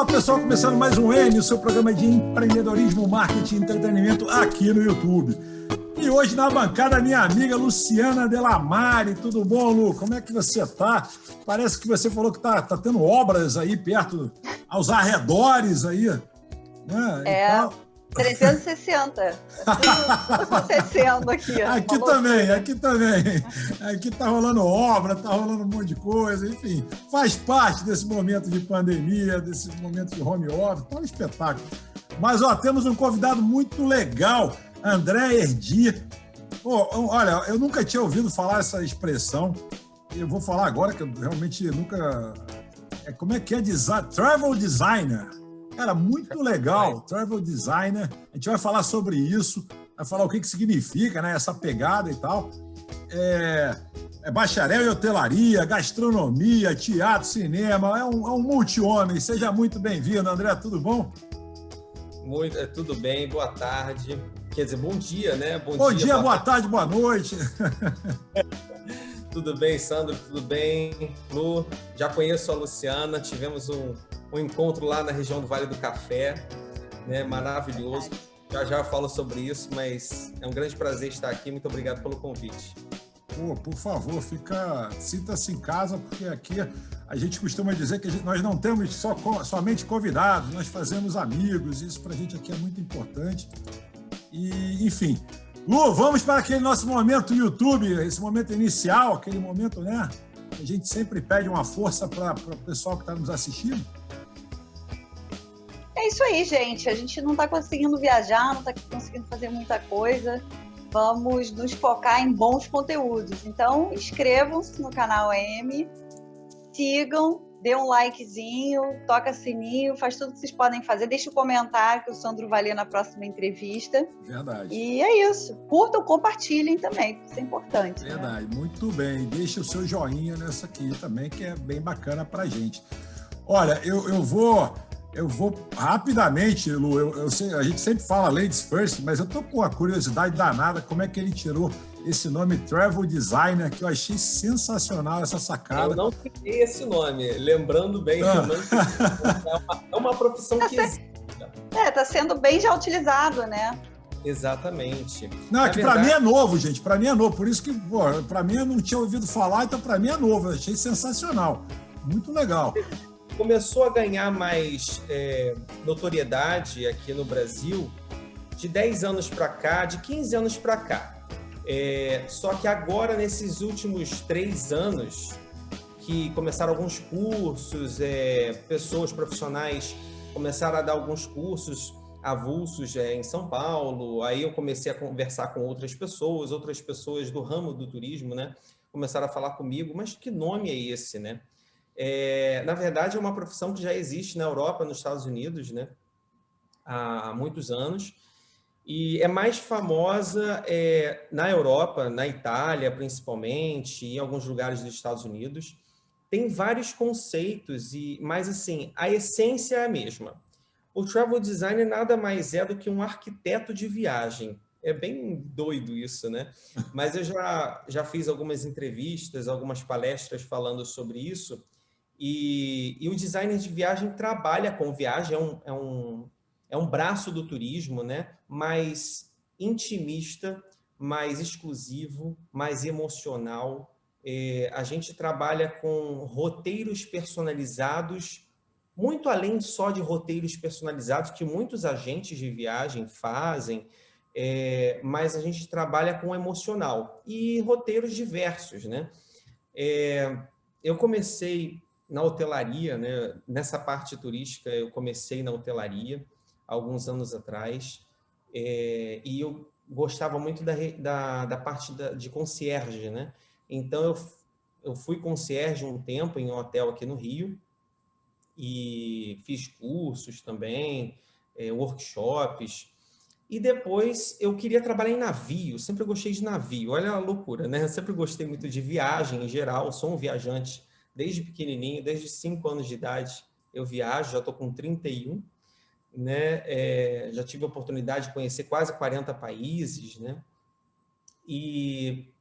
Fala pessoal, começando mais um N, o seu programa de empreendedorismo, marketing e entretenimento aqui no YouTube. E hoje na bancada minha amiga Luciana Delamare. Tudo bom, Lu? Como é que você tá? Parece que você falou que tá tendo obras aí perto, aos arredores aí, né? É, 360. Tudo acontecendo aqui. Aqui também, aqui também. Aqui tá rolando obra, tá rolando um monte de coisa, enfim. Faz parte desse momento de pandemia, desse momento de home office, tá um espetáculo. Mas, ó, temos um convidado muito legal, André Erdi. Pô, olha, eu nunca tinha ouvido falar essa expressão. Eu vou falar agora, que eu realmente nunca... Como é que é? Travel designer. Cara, muito legal, travel designer. A gente vai falar sobre isso, vai falar o que significa, né, essa pegada e tal. É bacharel em hotelaria, gastronomia, teatro, cinema, é um multi-homem. Seja muito bem-vindo, André, tudo bom? Tudo bem, boa tarde. Quer dizer, bom dia, né? Bom dia, boa tarde, boa noite. Tudo bem, Sandro? Tudo bem? Lu, já conheço a Luciana, tivemos um encontro lá na região do Vale do Café, né? Maravilhoso. Já eu falo sobre isso, mas é um grande prazer estar aqui. Muito obrigado pelo convite. Pô, por favor, sinta-se em casa, porque aqui a gente costuma dizer que nós não temos somente convidados, nós fazemos amigos, isso para a gente aqui é muito importante. E, enfim, Lu, vamos para aquele nosso momento YouTube, esse momento inicial, aquele momento, né? A gente sempre pede uma força para o pessoal que está nos assistindo. É isso aí, gente. A gente não está conseguindo viajar, não está conseguindo fazer muita coisa. Vamos nos focar em bons conteúdos. Então, inscrevam-se no canal AM, sigam, dê um likezinho, toca sininho, faz tudo que vocês podem fazer. Deixe um comentário que o Sandro vai ler na próxima entrevista. Verdade. E é isso. Curtam, compartilhem também, isso é importante. Verdade, né? Muito bem. Deixe o seu joinha nessa aqui também, que é bem bacana pra gente. Olha, eu vou rapidamente, Lu, a gente sempre fala ladies first, mas eu tô com a curiosidade danada como é que ele tirou esse nome Travel Designer, que eu achei sensacional essa sacada. Eu não criei esse nome, lembrando bem, é uma profissão que existe. Tá sendo bem já utilizado, né? Exatamente. Não, que para mim é novo, gente, para mim é novo, por isso que, para mim eu não tinha ouvido falar, então para mim é novo, eu achei sensacional, muito legal. Começou a ganhar mais notoriedade aqui no Brasil de 10 anos para cá, de 15 anos para cá. Só que agora, nesses últimos 3 anos, que começaram alguns cursos, pessoas profissionais começaram a dar alguns cursos avulsos em São Paulo, aí eu comecei a conversar com outras pessoas do ramo do turismo, né? Começaram a falar comigo, mas que nome é esse, né? Na verdade, é uma profissão que já existe na Europa, nos Estados Unidos, né? Há muitos anos. E é mais famosa na Europa, na Itália, principalmente, e em alguns lugares dos Estados Unidos. Tem vários conceitos, mas assim, a essência é a mesma. O travel designer nada mais é do que um arquiteto de viagem. É bem doido isso, né? Mas eu já fiz algumas entrevistas, algumas palestras falando sobre isso. E o designer de viagem trabalha com viagem, é um braço do turismo, né? Mais intimista, mais exclusivo, mais emocional. A gente trabalha com roteiros personalizados, muito além só de roteiros personalizados que muitos agentes de viagem fazem, mas a gente trabalha com emocional e roteiros diversos, né? Eu comecei na hotelaria, né? Nessa parte turística, eu comecei na hotelaria alguns anos atrás, e eu gostava muito da parte de concierge, né? Então, eu fui concierge um tempo em um hotel aqui no Rio e fiz cursos também, workshops. E depois eu queria trabalhar em navio, sempre gostei de navio. Olha a loucura, né? Eu sempre gostei muito de viagem em geral, sou um viajante desde pequenininho, desde 5 anos de idade eu viajo, já estou com 31, né? Já tive a oportunidade de conhecer quase 40 países, né? E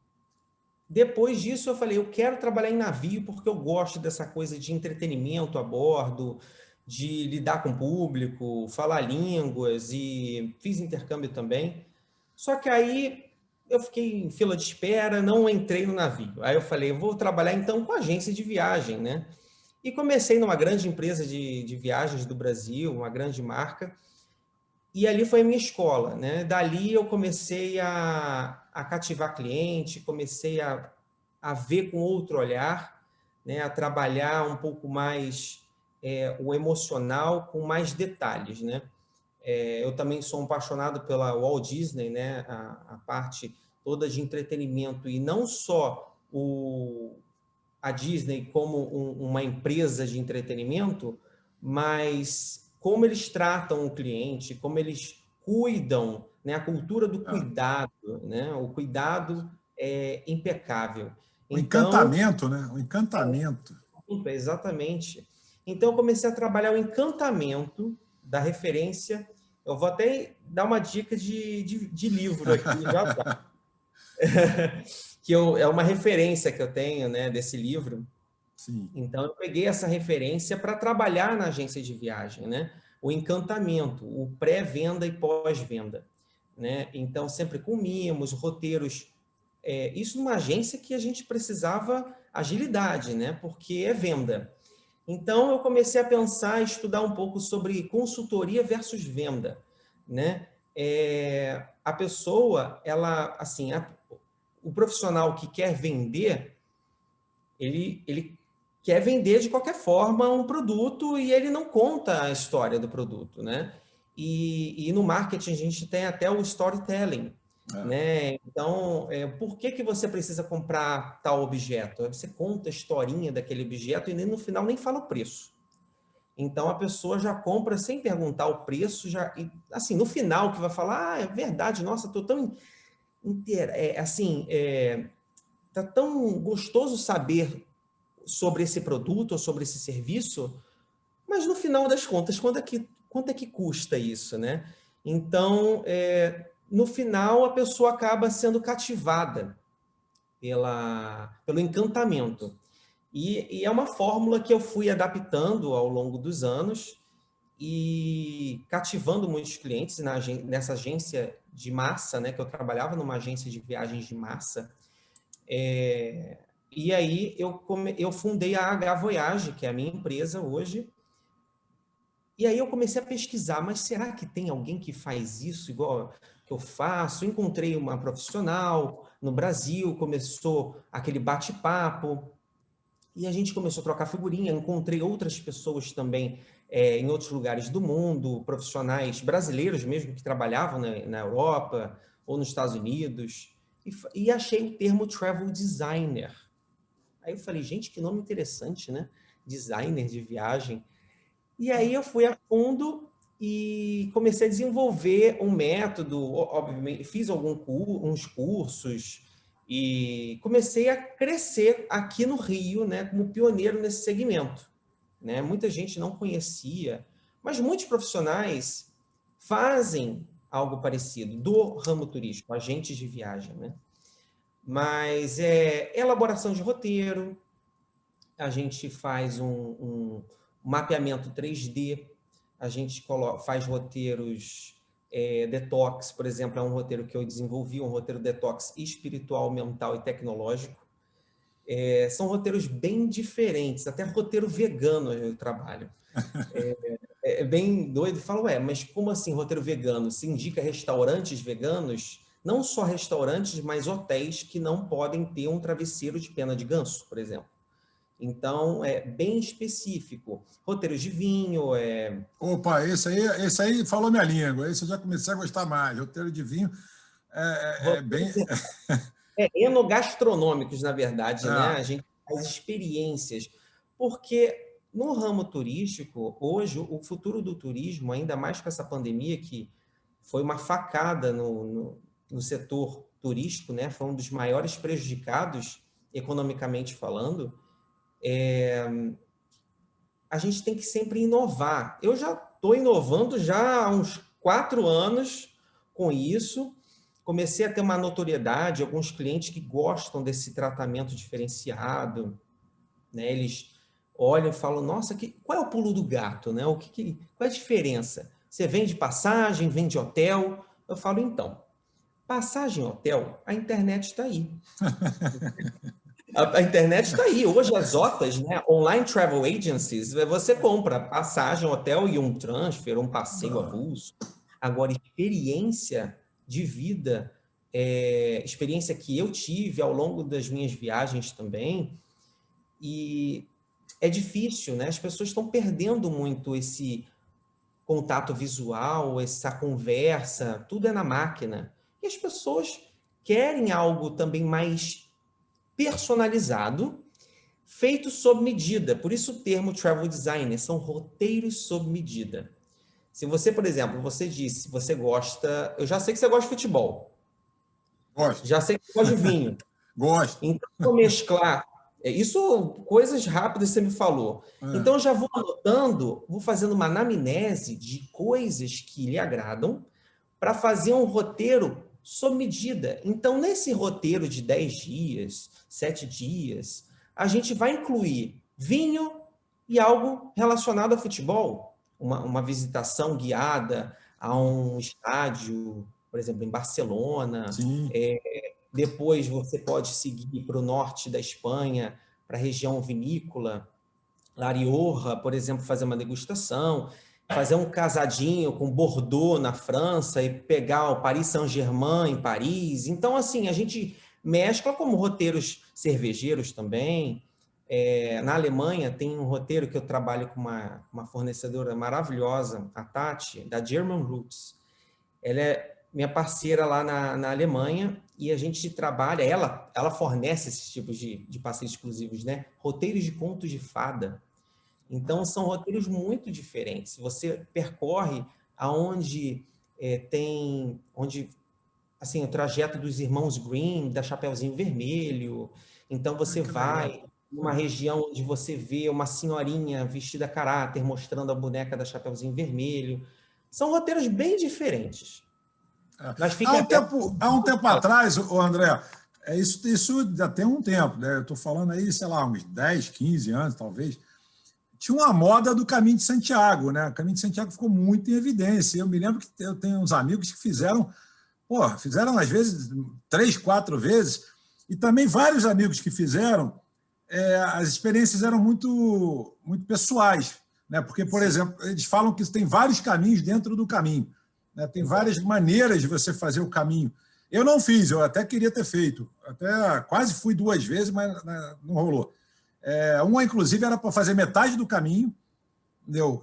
depois disso eu falei, eu quero trabalhar em navio porque eu gosto dessa coisa de entretenimento a bordo, de lidar com o público, falar línguas e fiz intercâmbio também. Só que aí eu fiquei em fila de espera, não entrei no navio. Aí eu falei, eu vou trabalhar então com agência de viagem, né? E comecei numa grande empresa de viagens do Brasil, uma grande marca, e ali foi a minha escola, né? Dali eu comecei a cativar cliente, comecei a ver com outro olhar, né? A trabalhar um pouco mais o emocional com mais detalhes, né? Eu também sou um apaixonado pela Walt Disney, né? A parte toda de entretenimento, e não só a Disney como uma empresa de entretenimento, mas como eles tratam o cliente, como eles cuidam, né? A cultura do cuidado, né? O cuidado é impecável. O Então, encantamento, né? O encantamento. exatamente. Então, eu comecei a trabalhar o encantamento da referência. Eu vou até dar uma dica de livro aqui, já tá. É uma referência que eu tenho, né, desse livro. Sim. Então, eu peguei essa referência para trabalhar na agência de viagem, né? O encantamento, o pré-venda e pós-venda, né? Então, sempre com mimos, roteiros. Isso numa agência que a gente precisava agilidade, né? Porque é venda. Então, eu comecei a pensar, a estudar um pouco sobre consultoria versus venda, né? A pessoa, ela, assim, o profissional que quer vender, ele quer vender de qualquer forma um produto e ele não conta a história do produto, né? E no marketing a gente tem até o storytelling, né? Então, por que você precisa comprar tal objeto? Você conta a historinha daquele objeto e no final nem fala o preço. Então a pessoa já compra sem perguntar o preço, já, e, assim, no final que vai falar, é verdade, nossa, estou tão tá tão gostoso saber sobre esse produto ou sobre esse serviço, mas no final das contas, quanto é que custa isso, né? Então, no final, a pessoa acaba sendo cativada pelo encantamento. E é uma fórmula que eu fui adaptando ao longo dos anos e cativando muitos clientes nessa agência de massa, né? Que eu trabalhava numa agência de viagens de massa. E aí eu fundei a H Voyage, que é a minha empresa hoje. E aí eu comecei a pesquisar, mas será que tem alguém que faz isso igual que eu faço? Encontrei uma profissional no Brasil, começou aquele bate-papo, e a gente começou a trocar figurinha. Encontrei outras pessoas também em outros lugares do mundo, profissionais brasileiros mesmo, que trabalhavam na Europa ou nos Estados Unidos, e achei o termo travel designer. Aí eu falei, gente, que nome interessante, né? Designer de viagem. E aí eu fui a fundo e comecei a desenvolver um método, obviamente, fiz uns cursos e comecei a crescer aqui no Rio, né, como pioneiro nesse segmento, né? Muita gente não conhecia, mas muitos profissionais fazem algo parecido do ramo turístico, agentes de viagem, né? Mas elaboração de roteiro, a gente faz um mapeamento 3D, a gente faz roteiros detox, por exemplo, é um roteiro que eu desenvolvi, um roteiro detox espiritual, mental e tecnológico. São roteiros bem diferentes, até roteiro vegano eu trabalho. É bem doido, falo, mas como assim roteiro vegano? Se indica restaurantes veganos, não só restaurantes, mas hotéis que não podem ter um travesseiro de pena de ganso, por exemplo. Então, é bem específico. Roteiros de vinho. Opa, esse aí falou minha língua. Esse eu já comecei a gostar mais. Roteiro de vinho bem. Enogastronômicos, na verdade, né? A gente faz experiências. Porque no ramo turístico, hoje, o futuro do turismo, ainda mais com essa pandemia, que foi uma facada no setor turístico, né? Foi um dos maiores prejudicados, economicamente falando. A gente tem que sempre inovar. Eu já estou inovando já há uns 4 anos com isso. Comecei a ter uma notoriedade, alguns clientes que gostam desse tratamento diferenciado, né? olham e falam, nossa, qual é o pulo do gato, né? Qual é a diferença? Você vende passagem, vende hotel? Eu falo, então, passagem hotel, a internet está aí. A internet está aí. Hoje as OTAs, né? Online Travel Agencies, você compra passagem, hotel e um transfer, um passeio avulso. Agora, experiência de vida, experiência que eu tive ao longo das minhas viagens também, e é difícil, né? As pessoas estão perdendo muito esse contato visual, essa conversa, tudo é na máquina. E as pessoas querem algo também mais personalizado, feito sob medida. Por isso o termo travel designer, são roteiros sob medida. Se você, por exemplo, você disse, você gosta... Eu já sei que você gosta de futebol. Gosto. Já sei que você gosta de vinho. Gosto. Então, vou mesclar... Isso, coisas rápidas você me falou. Então, eu já vou anotando, vou fazendo uma anamnese de coisas que lhe agradam para fazer um roteiro sob medida. Então, nesse roteiro de 10 dias, 7 dias, a gente vai incluir vinho e algo relacionado a futebol. Uma visitação guiada a um estádio, por exemplo, em Barcelona. Sim. Depois você pode seguir para o norte da Espanha, para a região vinícola, La Rioja, por exemplo, fazer uma degustação, fazer um casadinho com Bordeaux na França e pegar o Paris Saint-Germain em Paris. Então, assim, a gente mescla como roteiros cervejeiros também. Na Alemanha tem um roteiro que eu trabalho com uma fornecedora maravilhosa, a Tati, da German Roots. Ela é minha parceira lá na Alemanha e a gente trabalha, ela fornece esses tipos de passeios exclusivos, né? Roteiros de contos de fada. Então, são roteiros muito diferentes. Você percorre aonde assim, o trajeto dos irmãos Grimm, da Chapeuzinho Vermelho. Então, você vai numa região onde você vê uma senhorinha vestida a caráter, mostrando a boneca da Chapeuzinho Vermelho. São roteiros bem diferentes. Mas Há um tempo atrás, André, isso já tem um tempo, né? Eu estou falando aí, sei lá, uns 10, 15 anos, talvez. Tinha uma moda do Caminho de Santiago, né? O Caminho de Santiago ficou muito em evidência. Eu me lembro que eu tenho uns amigos que fizeram às vezes 3, 4 vezes, e também vários amigos que fizeram, as experiências eram muito, muito pessoais, né? Porque, por exemplo, eles falam que tem vários caminhos dentro do caminho, né? Tem várias maneiras de você fazer o caminho. Eu não fiz, eu até queria ter feito, até quase fui 2 vezes, mas não rolou. Uma, inclusive, era para fazer metade do caminho, entendeu?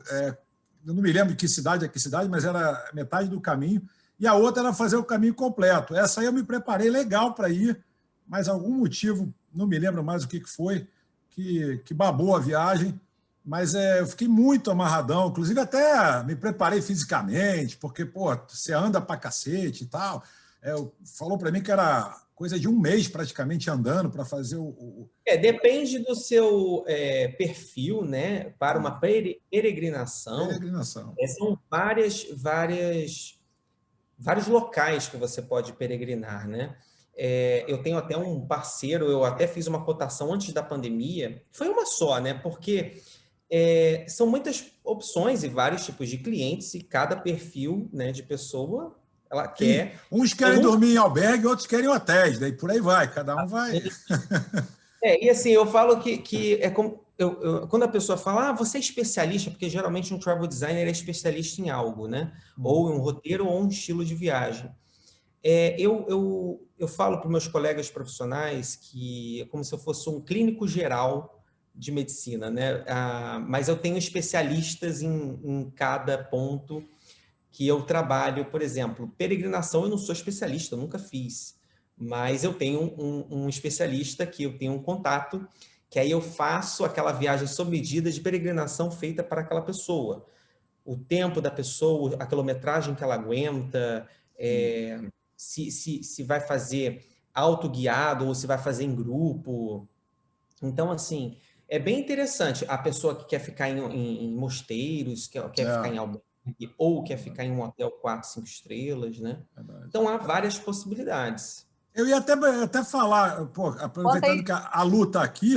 Eu não me lembro de que cidade, mas era metade do caminho, e a outra era fazer o caminho completo. Essa aí eu me preparei legal para ir, mas algum motivo, não me lembro mais o que foi, que babou a viagem, mas eu fiquei muito amarradão, inclusive até me preparei fisicamente, porque, você anda pra cacete e tal. Falou para mim que era coisa de 1 mês praticamente andando para fazer depende do seu perfil, né? Para uma peregrinação. São vários locais que você pode peregrinar, né? Eu tenho até um parceiro, eu até fiz uma cotação antes da pandemia, foi uma só, né? Porque são muitas opções e vários tipos de clientes e cada perfil, né, de pessoa ela quer. Sim. Uns querem dormir em albergue, outros querem hotéis, daí por aí vai, cada um vai. E assim, eu falo que é como. Quando a pessoa fala, você é especialista, porque geralmente um travel designer é especialista em algo, né? Ou em um roteiro ou um estilo de viagem. Eu falo para os meus colegas profissionais que é como se eu fosse um clínico geral de medicina, né? Mas eu tenho especialistas em cada ponto que eu trabalho. Por exemplo, peregrinação eu não sou especialista, eu nunca fiz, mas eu tenho um especialista que eu tenho um contato, que aí eu faço aquela viagem sob medida de peregrinação feita para aquela pessoa. O tempo da pessoa, a quilometragem que ela aguenta, se vai fazer autoguiado ou se vai fazer em grupo. Então, assim, é bem interessante. A pessoa que quer ficar em mosteiros, quer ficar em albergue, ou quer ficar em um hotel 4, 5 estrelas, né? Então, há várias possibilidades. Eu ia até falar, aproveitando que a Lu está aqui,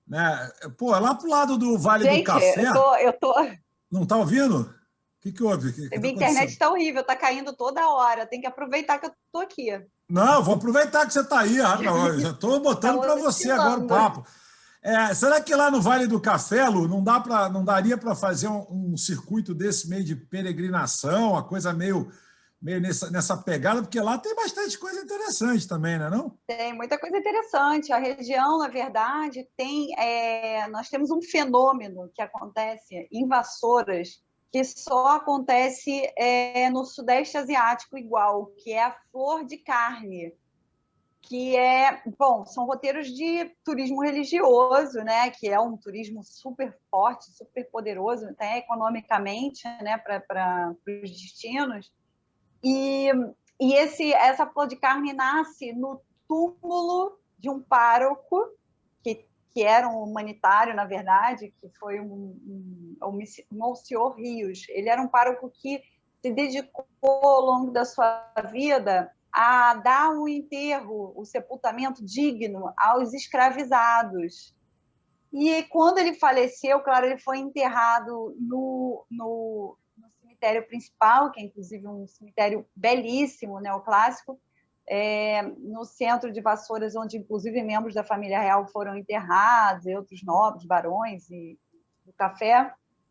né? Pô, lá pro lado do Vale do Gente, Café, eu tô. não tá ouvindo? O que houve? O que tá Minha internet acontecendo? está horrível, tá caindo toda hora. Tem que aproveitar que eu tô aqui. Não, vou aproveitar que você está aí, rapaz. Eu já estou Tá botando para você agora o oscilando. papo. Será que lá no Vale do Café, Lu, não daria para fazer um circuito desse meio de peregrinação, uma coisa meio nessa pegada? Porque lá tem bastante coisa interessante também, não é não? Tem muita coisa interessante. A região, na verdade, nós temos um fenômeno que acontece em Vassouras, que só acontece no Sudeste Asiático igual, que é a flor de carne, são roteiros de turismo religioso, né, que é um turismo super forte, super poderoso, até economicamente, né, para os destinos. E, essa flor de carne nasce no túmulo de um pároco, que era um humanitário, na verdade, que foi o Monsenhor Rios. Ele era um pároco que se dedicou ao longo da sua vida a dar um enterro, o sepultamento digno aos escravizados. E quando ele faleceu, claro, ele foi enterrado no cemitério principal, que é inclusive um cemitério belíssimo, neoclássico, no centro de Vassouras, onde inclusive membros da família real foram enterrados, e outros nobres, barões e do café.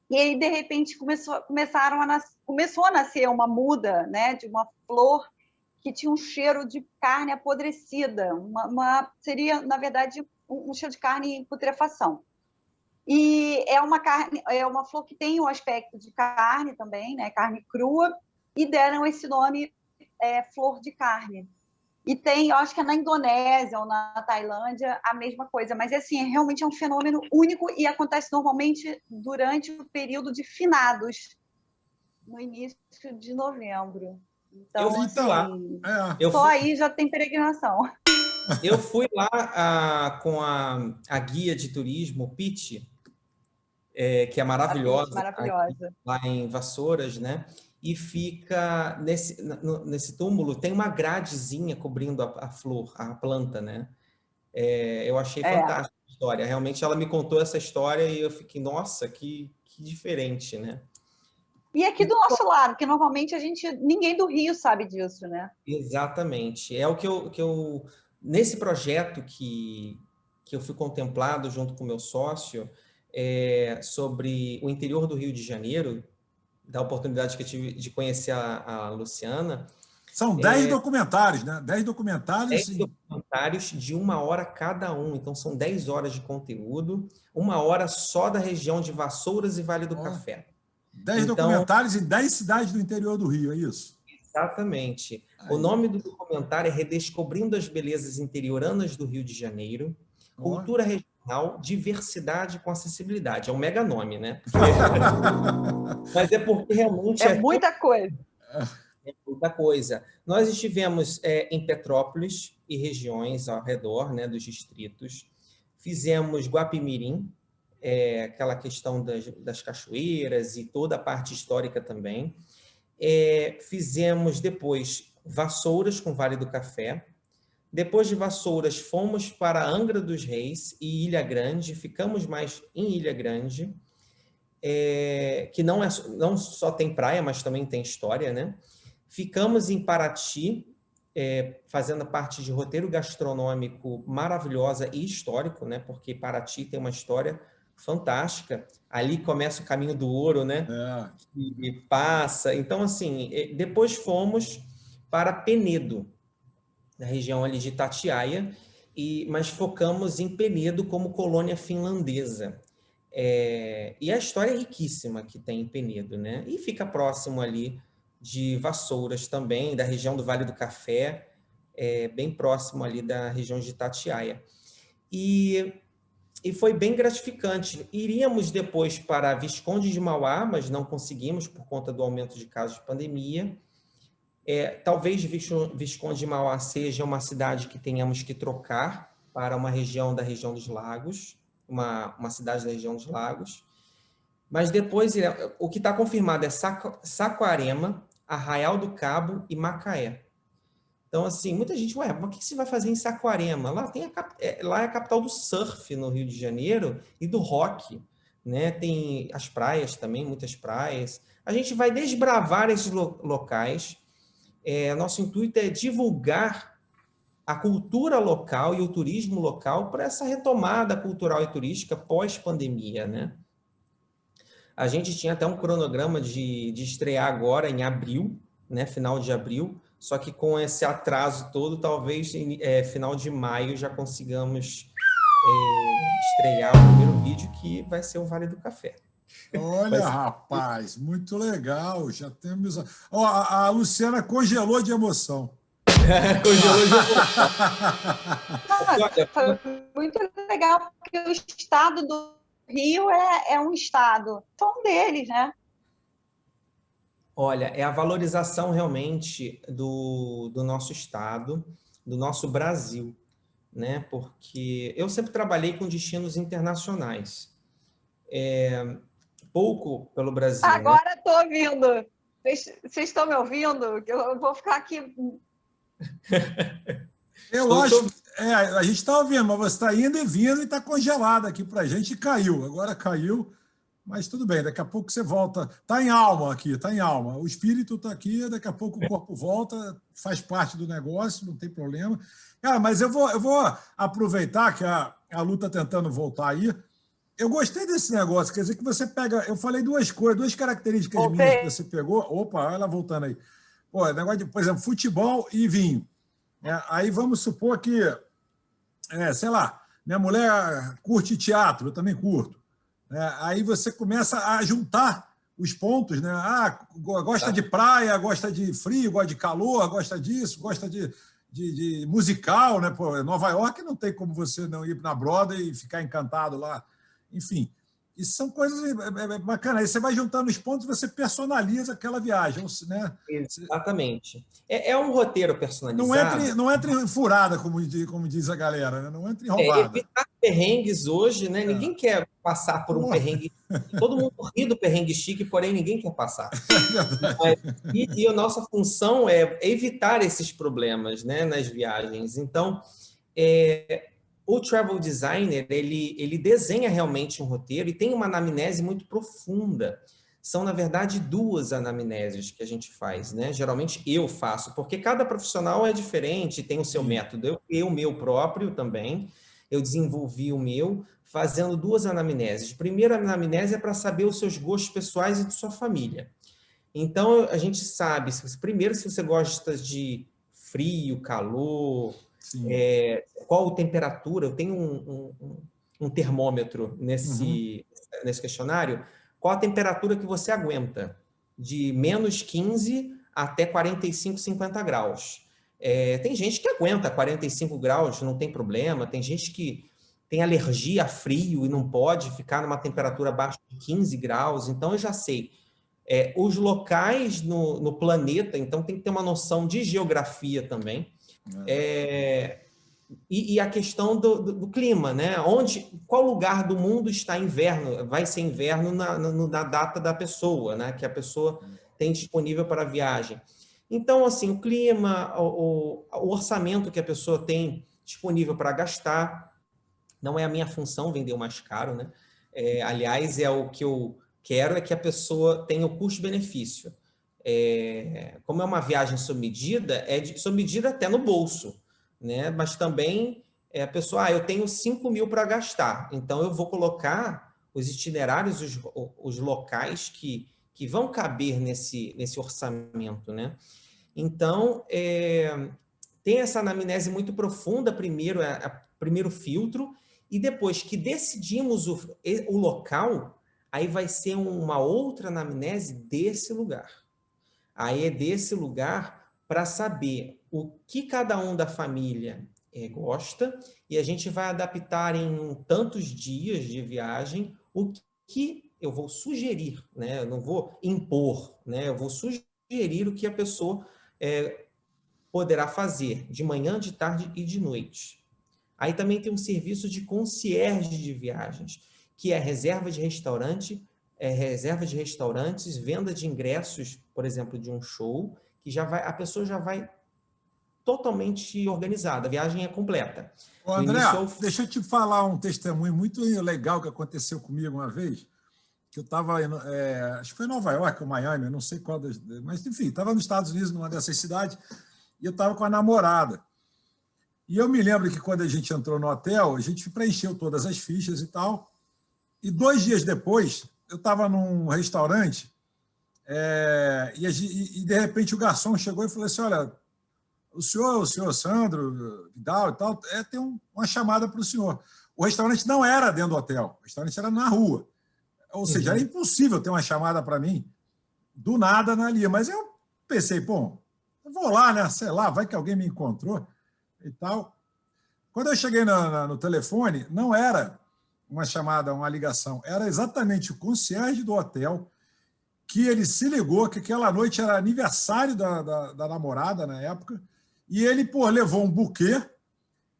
E aí, de repente, começou a nascer uma muda, né, de uma flor que tinha um cheiro de carne apodrecida, seria, na verdade, um cheiro de carne em putrefação. E é uma flor que tem um aspecto de carne também, né, carne crua, e deram esse nome flor de carne. E tem, eu acho que é na Indonésia ou na Tailândia, a mesma coisa. Mas, assim, realmente é um fenômeno único e acontece normalmente durante o período de finados, no início de novembro. Eu Então, fui lá. assim, Eu só fui, aí já tem peregrinação. eu fui lá com a guia de turismo, Pete, que é A Pitty, maravilhosa, maravilhosa. lá em Vassouras, né? E fica nesse túmulo, tem uma gradezinha cobrindo a flor, a planta, né? Eu achei É. fantástica a história. Realmente ela me contou essa história e eu fiquei, nossa, que diferente, né? E aqui do nosso lado, que normalmente ninguém do Rio sabe disso, né? Exatamente. É o que eu nesse projeto que eu fui contemplado junto com o meu sócio, sobre o interior do Rio de Janeiro, da oportunidade que eu tive de conhecer a Luciana. São 10 documentários, né? 10 10 documentários. documentários de 1 hora cada um, então são 10 horas de conteúdo, 1 hora só da região de Vassouras e Vale do Café. 10 Então, documentários em 10 cidades do interior do Rio, é isso? exatamente. O Aí. nome do documentário é Redescobrindo as Belezas Interioranas do Rio de Janeiro, Ó. Cultura Regional, Diversidade com Acessibilidade. É um mega nome, né? Mas é porque realmente É muita coisa. muita coisa. Nós estivemos em Petrópolis e regiões ao redor, né, dos distritos. Fizemos Guapimirim, aquela questão das cachoeiras e toda a parte histórica também. Fizemos depois Vassouras com Vale do Café. Depois de Vassouras, fomos para Angra dos Reis e Ilha Grande. Ficamos mais em Ilha Grande, que não só tem praia, mas também tem história, né? Ficamos em Paraty, fazendo parte de roteiro gastronômico maravilhosa e histórico, né? Porque Paraty tem uma história fantástica. Ali começa o caminho do ouro, né? E passa. Então, assim, depois fomos para Penedo, na região ali de Itatiaia, mas focamos em Penedo como colônia finlandesa. E a história é riquíssima que tem em Penedo, né? E fica próximo ali de Vassouras também, da região do Vale do Café, bem próximo ali da região de Itatiaia. E foi bem gratificante. Iríamos depois para Visconde de Mauá, mas não conseguimos por conta do aumento de casos de pandemia. Talvez Visconde de Mauá seja uma cidade que tenhamos que trocar para uma região da região dos Lagos, uma cidade da região dos Lagos. Mas depois, o que está confirmado é Saquarema, Arraial do Cabo e Macaé. Então, assim, muita gente, ué, mas o que você vai fazer em Saquarema? Lá é a capital do surf no Rio de Janeiro e do rock, né? Tem as praias também, muitas praias. A gente vai desbravar esses locais. Nosso intuito é divulgar a cultura local e o turismo local para essa retomada cultural e turística pós-pandemia, né? A gente tinha até um cronograma de estrear agora em abril, né? Final de abril, só que com esse atraso todo, talvez final de maio já consigamos estrear o primeiro vídeo, que vai ser o Vale do Café. Olha, rapaz, muito legal. Já temos. Ó, a Luciana congelou de emoção. Congelou de Foi muito legal, porque o estado do Rio é um estado, só um deles, né? Olha, é a valorização realmente do nosso estado, do nosso Brasil, né? Porque eu sempre trabalhei com destinos internacionais. Pouco pelo Brasil. Agora estou ouvindo. Vocês estão me ouvindo? Eu vou ficar aqui. Eu acho. A gente está ouvindo, mas você está indo e vindo e está congelado aqui para a gente e caiu. Agora caiu, mas tudo bem, daqui a pouco você volta. Está em alma aqui, está em alma. O espírito está aqui, daqui a pouco o corpo volta, faz parte do negócio, não tem problema. Cara, mas eu vou aproveitar que a Lu está tentando voltar aí. Eu gostei desse negócio, quer dizer que você pega. Eu falei duas características minhas que você pegou. Opa, olha ela voltando aí. Pô, negócio de, por exemplo, futebol e vinho. Aí vamos supor que, sei lá, minha mulher curte teatro, eu também curto. Aí você começa a juntar os pontos, né? Gosta de praia, gosta de frio, gosta de calor, gosta disso, gosta de musical, né? Pô, Nova York não tem como você não ir na Broadway e ficar encantado lá. Enfim, isso são coisas bacanas. Aí você vai juntando os pontos e você personaliza aquela viagem, né? Exatamente. É um roteiro personalizado. Não entre em furada, como diz a galera, né? Não entre em roubada. Evitar perrengues hoje, né? Ninguém quer passar por um perrengue. Todo mundo ri do perrengue chique, porém ninguém quer passar. E a nossa função é evitar esses problemas, né, nas viagens. Então, o travel designer, ele desenha realmente um roteiro e tem uma anamnese muito profunda. São, na verdade, 2 anamneses que a gente faz, né? Geralmente eu faço, porque cada profissional é diferente, tem o seu método. Eu, meu próprio também, eu desenvolvi o meu fazendo 2 anamneses. A primeira anamnese é para saber os seus gostos pessoais e de sua família. Então, a gente sabe, primeiro, se você gosta de frio, calor, qual temperatura. Eu tenho um termômetro nesse questionário. Qual a temperatura que você aguenta? De menos 15 até 45, 50 graus. Tem gente que aguenta 45 graus, não tem problema. Tem gente que tem alergia a frio e não pode ficar numa temperatura abaixo de 15 graus. Então, eu já sei. Os locais no planeta, então tem que ter uma noção de geografia também. E a questão do clima, né? Qual lugar do mundo está inverno? Vai ser inverno na data da pessoa, né? Que a pessoa tem disponível para a viagem. Então, assim, o clima, o orçamento que a pessoa tem disponível para gastar. Não é a minha função vender o mais caro, né? Aliás, o que eu quero é que a pessoa tenha o custo-benefício. Como é uma viagem sob medida, sob medida até no bolso, né? Mas também a pessoa, eu tenho 5 mil para gastar, então eu vou colocar os itinerários, os locais que vão caber nesse orçamento, né? Então, tem essa anamnese muito profunda, primeiro filtro, e depois que decidimos o local, aí vai ser uma outra anamnese desse lugar. Aí é desse lugar para saber o que cada um da família gosta, e a gente vai adaptar em tantos dias de viagem o que eu vou sugerir, né? Eu não vou impor, né? Eu vou sugerir o que a pessoa poderá fazer de manhã, de tarde e de noite. Aí também tem um serviço de concierge de viagens, que é reserva de restaurantes, venda de ingressos, por exemplo, de um show, que a pessoa já vai totalmente organizada, a viagem é completa. Ô, André, deixa eu te falar um testemunho muito legal que aconteceu comigo uma vez, que eu estava, acho que foi em Nova York ou Miami, eu não sei qual, mas enfim, estava nos Estados Unidos, numa dessas cidades, e eu estava com a namorada. E eu me lembro que quando a gente entrou no hotel, a gente preencheu todas as fichas e tal, e 2 dias depois, eu estava num restaurante, e de repente o garçom chegou e falou assim, olha, o senhor Sandro Vidal e tal, tem uma chamada para o senhor. O restaurante não era dentro do hotel, o restaurante era na rua. Ou seja, era impossível ter uma chamada para mim do nada ali. Mas eu pensei, pô, eu vou lá, né? Sei lá, vai que alguém me encontrou e tal. Quando eu cheguei no telefone, não era uma chamada, uma ligação, era exatamente o concierge do hotel que ele se ligou que aquela noite era aniversário da namorada na época, e ele, pô, levou um buquê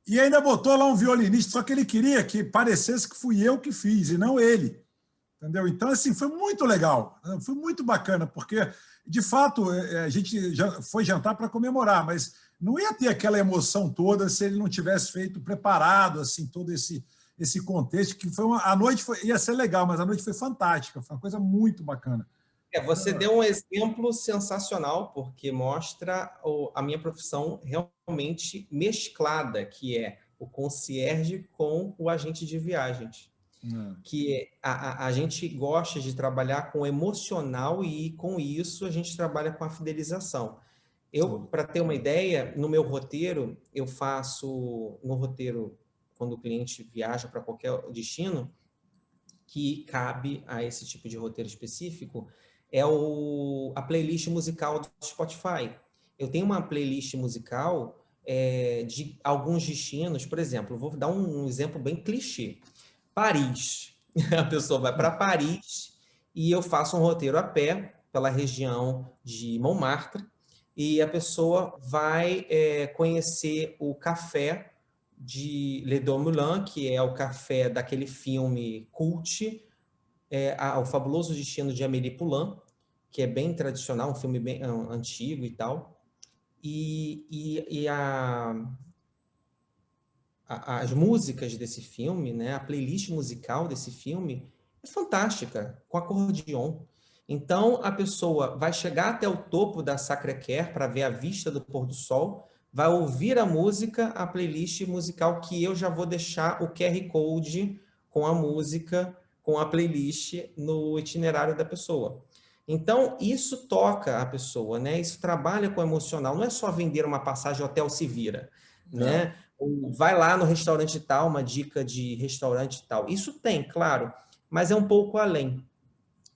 e ainda botou lá um violinista, só que ele queria que parecesse que fui eu que fiz, e não ele. Entendeu? Então, assim, foi muito legal, foi muito bacana, porque, de fato, a gente já foi jantar para comemorar, mas não ia ter aquela emoção toda se ele não tivesse feito, preparado, assim, todo esse contexto, que foi a noite ia ser legal, mas a noite foi fantástica, foi uma coisa muito bacana. Você deu um exemplo sensacional, porque mostra a minha profissão realmente mesclada, que é o concierge com o agente de viagens. Que a gente gosta de trabalhar com o emocional e, com isso, a gente trabalha com a fidelização. Para ter uma ideia, no meu roteiro, eu faço, no roteiro, quando o cliente viaja para qualquer destino, que cabe a esse tipo de roteiro específico, é a playlist musical do Spotify. Eu tenho uma playlist musical de alguns destinos, por exemplo, vou dar um exemplo bem clichê. Paris. A pessoa vai para Paris e eu faço um roteiro a pé pela região de Montmartre e a pessoa vai conhecer o café de Le Deux Moulins, que é o café daquele filme cult, O Fabuloso Destino de Amélie Poulain, que é bem tradicional, um filme bem antigo e tal. E as músicas desse filme, né, a playlist musical desse filme é fantástica, com acordeon. Então, a pessoa vai chegar até o topo da Sacré-Cœur para ver a vista do pôr do sol, vai ouvir a música, a playlist musical, que eu já vou deixar o QR Code com a música, com a playlist no itinerário da pessoa. Então, isso toca a pessoa, né? Isso trabalha com o emocional. Não é só vender uma passagem hotel se vira, né? Vai lá no restaurante tal, uma dica de restaurante tal. Isso tem, claro, mas é um pouco além,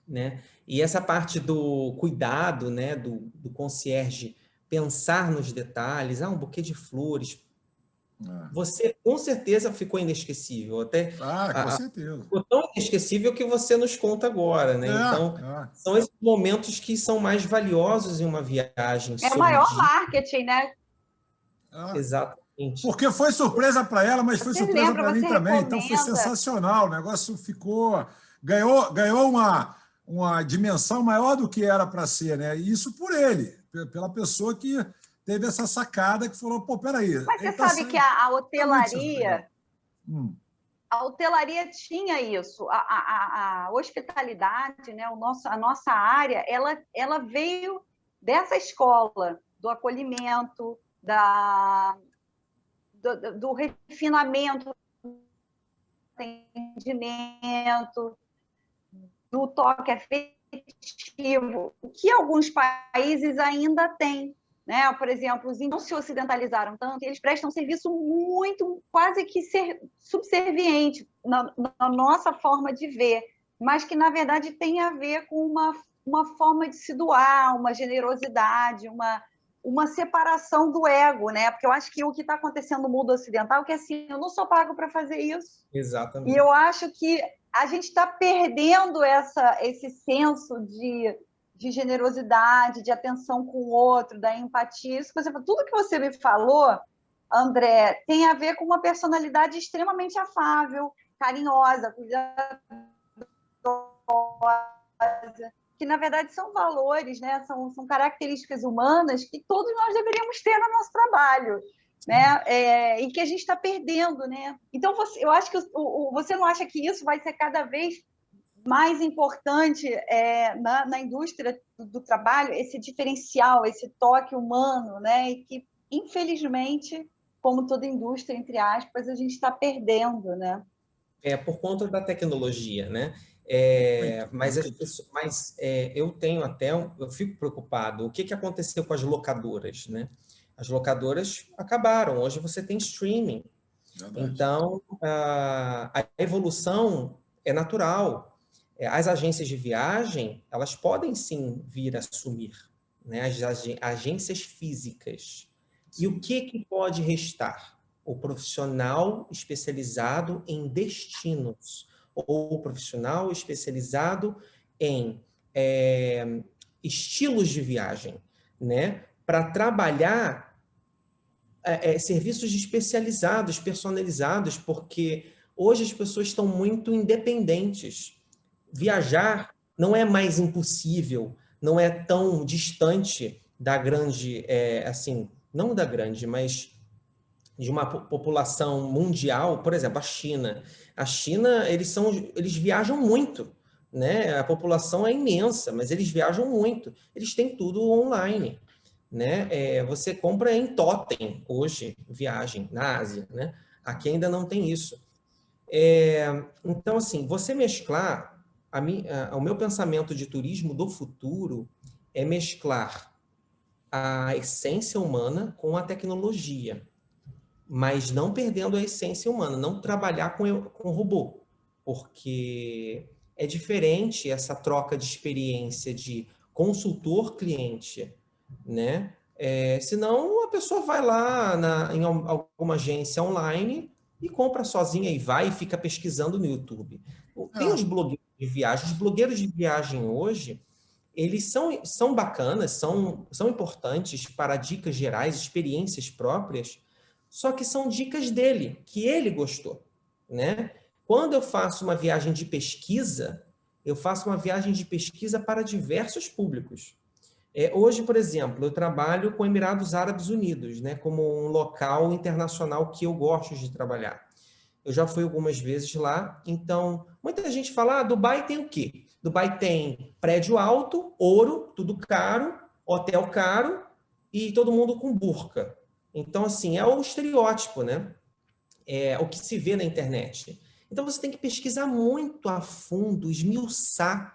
né? E essa parte do cuidado, né, do concierge, pensar nos detalhes, um buquê de flores, você com certeza ficou inesquecível. Até com certeza. Ficou tão inesquecível que você nos conta agora, né? Então, são esses momentos que são mais valiosos em uma viagem. É o maior marketing, né? Exatamente. Porque foi surpresa para ela, mas foi surpresa para mim também. Então foi sensacional. O negócio ganhou uma dimensão maior do que era para ser, né? E isso por ele, pela pessoa que teve essa sacada que falou, pô, peraí. Mas você sabe que a hotelaria... A hotelaria tinha isso, a hospitalidade, né? A nossa área, ela veio dessa escola, do acolhimento, do refinamento, do atendimento, do toque afetivo, que alguns países ainda têm. Né? Por exemplo, os não se ocidentalizaram tanto, eles prestam serviço muito, quase que subserviente na nossa forma de ver, mas que, na verdade, tem a ver com uma forma de se doar, uma generosidade, uma separação do ego, né? Porque eu acho que o que está acontecendo no mundo ocidental é que, assim, eu não sou pago para fazer isso. Exatamente. E eu acho que a gente está perdendo esse senso de generosidade, de atenção com o outro, da empatia. Isso, tudo que você me falou, André, tem a ver com uma personalidade extremamente afável, carinhosa, cuidadosa, que na verdade são valores, né? São características humanas que todos nós deveríamos ter no nosso trabalho, né? E que a gente está perdendo, né? Então, eu acho que você não acha que isso vai ser cada vez mais importante na indústria do trabalho, esse diferencial, esse toque humano, né? E que, infelizmente, como toda indústria, entre aspas, a gente está perdendo, né? Por conta da tecnologia, né? Eu tenho eu fico preocupado. O que aconteceu com as locadoras, né? As locadoras acabaram. Hoje você tem streaming. Verdade. Então, a evolução é natural. As agências de viagem, elas podem sim vir a sumir, né? As agências físicas. Sim. E o que pode restar? O profissional especializado em destinos, ou o profissional especializado em estilos de viagem, né? Para trabalhar serviços especializados, personalizados, porque hoje as pessoas estão muito independentes. Viajar não é mais impossível, não é tão distante da grande, não da grande, mas de uma população mundial. Por exemplo, a China. A China, eles viajam muito, né? A população é imensa, mas eles viajam muito. Eles têm tudo online, né? Você compra em totem hoje, viagem na Ásia, né? Aqui ainda não tem isso. Então, assim, você mesclar o meu pensamento de turismo do futuro é mesclar a essência humana com a tecnologia, mas não perdendo a essência humana, não trabalhar com robô, porque é diferente essa troca de experiência de consultor-cliente, né? Senão a pessoa vai lá em alguma agência online e compra sozinha e vai e fica pesquisando no YouTube. Tem os blogueiros de viagem. Os blogueiros de viagem hoje, eles são bacanas, são importantes para dicas gerais, experiências próprias, só que são dicas dele, que ele gostou, né? Quando eu faço uma viagem de pesquisa, eu faço uma viagem de pesquisa para diversos públicos. Hoje, por exemplo, eu trabalho com Emirados Árabes Unidos, né, como um local internacional que eu gosto de trabalhar. Eu já fui algumas vezes lá, então muita gente fala, Dubai tem o quê? Dubai tem prédio alto, ouro, tudo caro, hotel caro e todo mundo com burca. Então, assim, é o estereótipo, né? É o que se vê na internet. Então, você tem que pesquisar muito a fundo, esmiuçar.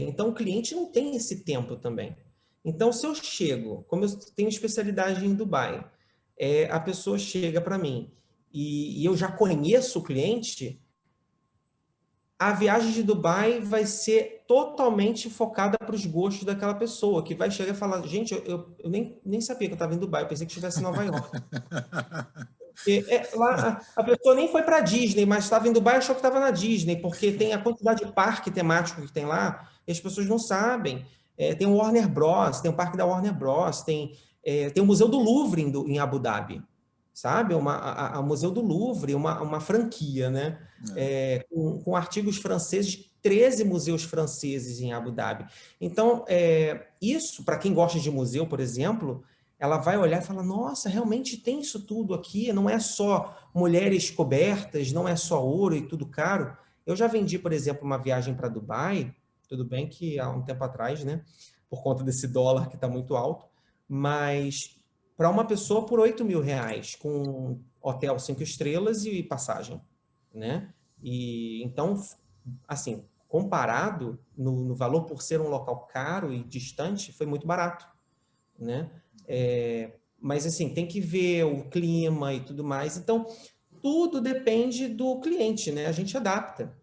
Então, o cliente não tem esse tempo também. Então, se eu chego, como eu tenho especialidade em Dubai, a pessoa chega para mim e eu já conheço o cliente, a viagem de Dubai vai ser totalmente focada para os gostos daquela pessoa, que vai chegar e falar, gente, eu nem sabia que eu estava em Dubai, eu pensei que estivesse em Nova York. Lá, a pessoa nem foi para a Disney, mas estava em Dubai e achou que estava na Disney, porque tem a quantidade de parque temático que tem lá, e as pessoas não sabem. Tem o Warner Bros., tem o parque da Warner Bros., tem o Museu do Louvre em Abu Dhabi, sabe? O Museu do Louvre, uma franquia, né? Com artigos franceses, 13 museus franceses em Abu Dhabi. Então, isso, para quem gosta de museu, por exemplo, ela vai olhar e falar, nossa, realmente tem isso tudo aqui, não é só mulheres cobertas, não é só ouro e tudo caro. Eu já vendi, por exemplo, uma viagem para Dubai, tudo bem que há um tempo atrás, né? Por conta desse dólar que está muito alto, mas para uma pessoa por R$8.000, com hotel 5 estrelas e passagem, né? E então, assim, comparado no valor por ser um local caro e distante, foi muito barato, né? Mas assim, tem que ver o clima e tudo mais. Então, tudo depende do cliente, né? A gente adapta.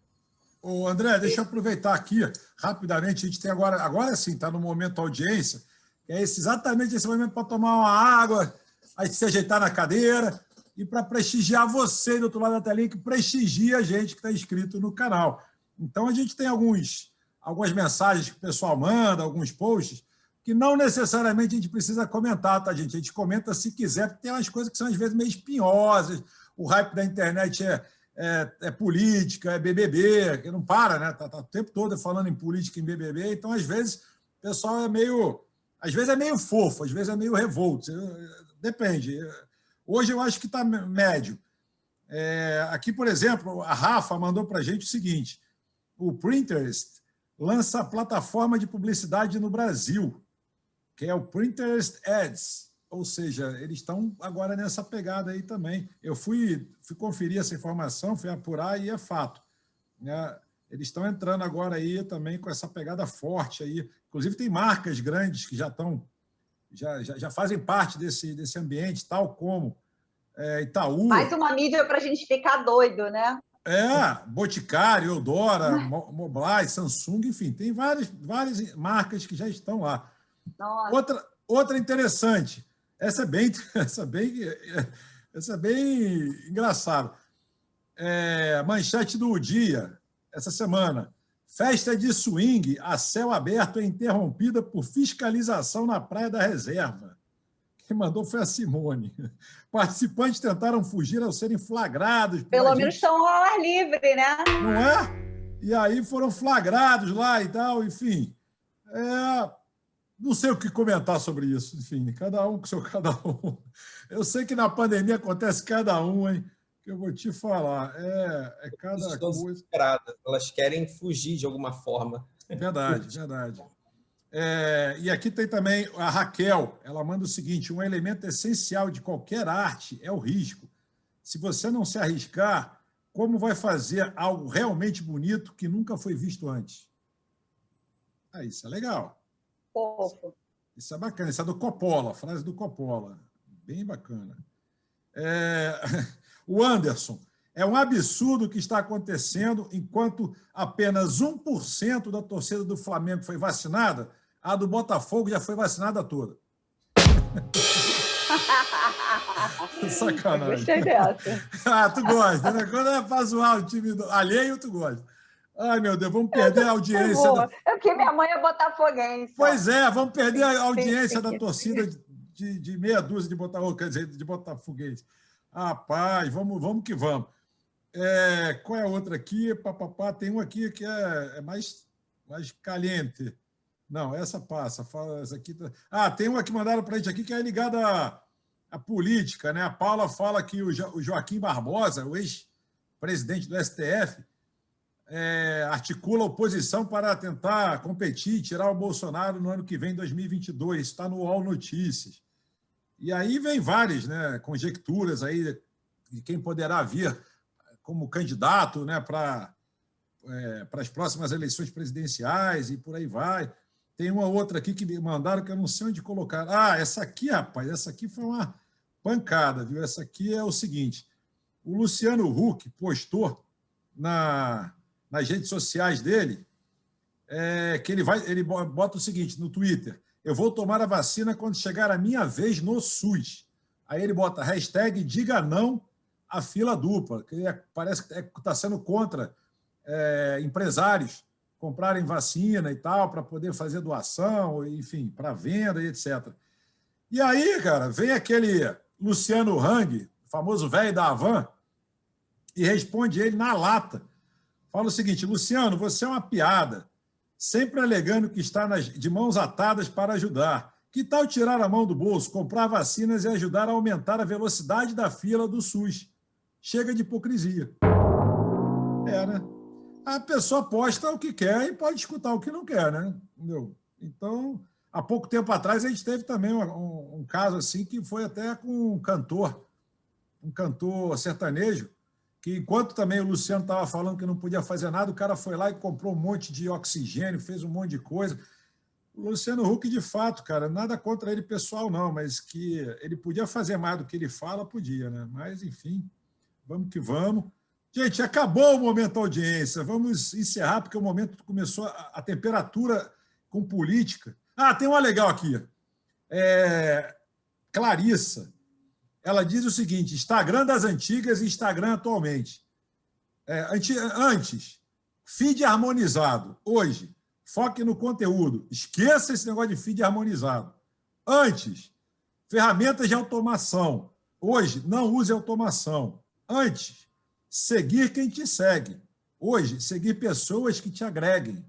Ô, André, deixa eu aproveitar aqui rapidamente. A gente tem agora sim, está no momento audiência. Exatamente esse momento para tomar uma água, aí se ajeitar na cadeira e para prestigiar você do outro lado da telinha, que prestigia a gente que está inscrito no canal. Então, a gente tem algumas mensagens que o pessoal manda, alguns posts, que não necessariamente a gente precisa comentar, tá, gente? A gente comenta se quiser, porque tem umas coisas que são, às vezes, meio espinhosas. O hype da internet é política, é BBB, que não para, né? Tá o tempo todo falando em política, em BBB, então, às vezes, o pessoal às vezes é meio fofo, às vezes é meio revolto, depende. Hoje eu acho que está médio. Aqui, por exemplo, a Rafa mandou para a gente o seguinte: o Pinterest lança a plataforma de publicidade no Brasil, que é o Pinterest Ads, ou seja, eles estão agora nessa pegada aí também. Eu fui conferir essa informação, fui apurar e é fato, né? Eles estão entrando agora aí também com essa pegada forte aí. Inclusive tem marcas grandes que já fazem parte desse ambiente, tal como Itaú. Mais uma mídia para a gente ficar doido, né? Boticário, Eudora, Moblai, Samsung, enfim, tem várias marcas que já estão lá. Outra interessante, essa é bem engraçada. Manchete do dia, essa semana: festa de swing a céu aberto é interrompida por fiscalização na Praia da Reserva. Quem mandou foi a Simone. Participantes tentaram fugir ao serem flagrados. Pelo menos estão ao ar livre, né? Não é? E aí foram flagrados lá e tal, enfim. Não sei o que comentar sobre isso. Enfim, cada um com seu cada um. Eu sei que na pandemia acontece cada um, hein? Que eu vou te falar. Cada coisa. Elas querem fugir de alguma forma. Verdade. E aqui tem também a Raquel. Ela manda o seguinte: um elemento essencial de qualquer arte é o risco. Se você não se arriscar, como vai fazer algo realmente bonito que nunca foi visto antes? Isso é legal. Fofo. Isso é bacana. Isso é do Coppola, frase do Coppola. Bem bacana. O Anderson: é um absurdo o que está acontecendo. Enquanto apenas 1% da torcida do Flamengo foi vacinada, a do Botafogo já foi vacinada toda. Sacanagem. Gostei dessa. Tu gosta, né? Quando é pra zoar o time alheio, tu gosta. Ai, meu Deus, vamos perder a audiência. É porque minha mãe é botafoguense. Pois é, vamos perder a audiência da torcida de meia dúzia de Botafogo, quer dizer, de botafoguense. Rapaz, vamos que vamos. Qual é a outra aqui? Tem uma aqui que é mais caliente. Não, essa passa. Essa aqui tem uma que mandaram para a gente aqui que é ligada à política, né? A Paula fala que o Joaquim Barbosa, o ex-presidente do STF, articula oposição para tentar competir e tirar o Bolsonaro no ano que vem, 2022. Isso está no UOL Notícias. E aí vem várias, né, conjecturas aí de quem poderá vir como candidato, né, para as próximas eleições presidenciais e por aí vai. Tem uma outra aqui que me mandaram que eu não sei onde colocar. Essa aqui, rapaz, essa aqui foi uma pancada, viu? Essa aqui é o seguinte: o Luciano Huck postou nas redes sociais dele que ele bota o seguinte no Twitter: eu vou tomar a vacina quando chegar a minha vez no SUS. Aí ele bota hashtag diga não à fila dupla, que parece que está sendo contra empresários comprarem vacina e tal, para poder fazer doação, enfim, para venda e etc. E aí, cara, vem aquele Luciano Hang, famoso velho da Havan, e responde ele na lata. Fala o seguinte: Luciano, você é uma piada, sempre alegando que está de mãos atadas para ajudar. Que tal tirar a mão do bolso, comprar vacinas e ajudar a aumentar a velocidade da fila do SUS? Chega de hipocrisia. Né? A pessoa posta o que quer e pode escutar o que não quer, né? Entendeu? Então, há pouco tempo atrás, a gente teve também um caso assim, que foi até com um cantor sertanejo, que enquanto também o Luciano estava falando que não podia fazer nada, o cara foi lá e comprou um monte de oxigênio, fez um monte de coisa. O Luciano Huck, de fato, cara, nada contra ele pessoal, não, mas que ele podia fazer mais do que ele fala, podia, né? Mas, enfim, vamos que vamos. Gente, acabou o momento audiência. Vamos encerrar, porque o momento começou a temperatura com política. Tem uma legal aqui. Clarissa. Ela diz o seguinte: Instagram das antigas e Instagram atualmente. Antes, feed harmonizado. Hoje, foque no conteúdo. Esqueça esse negócio de feed harmonizado. Antes, ferramentas de automação. Hoje, não use automação. Antes, seguir quem te segue. Hoje, seguir pessoas que te agreguem.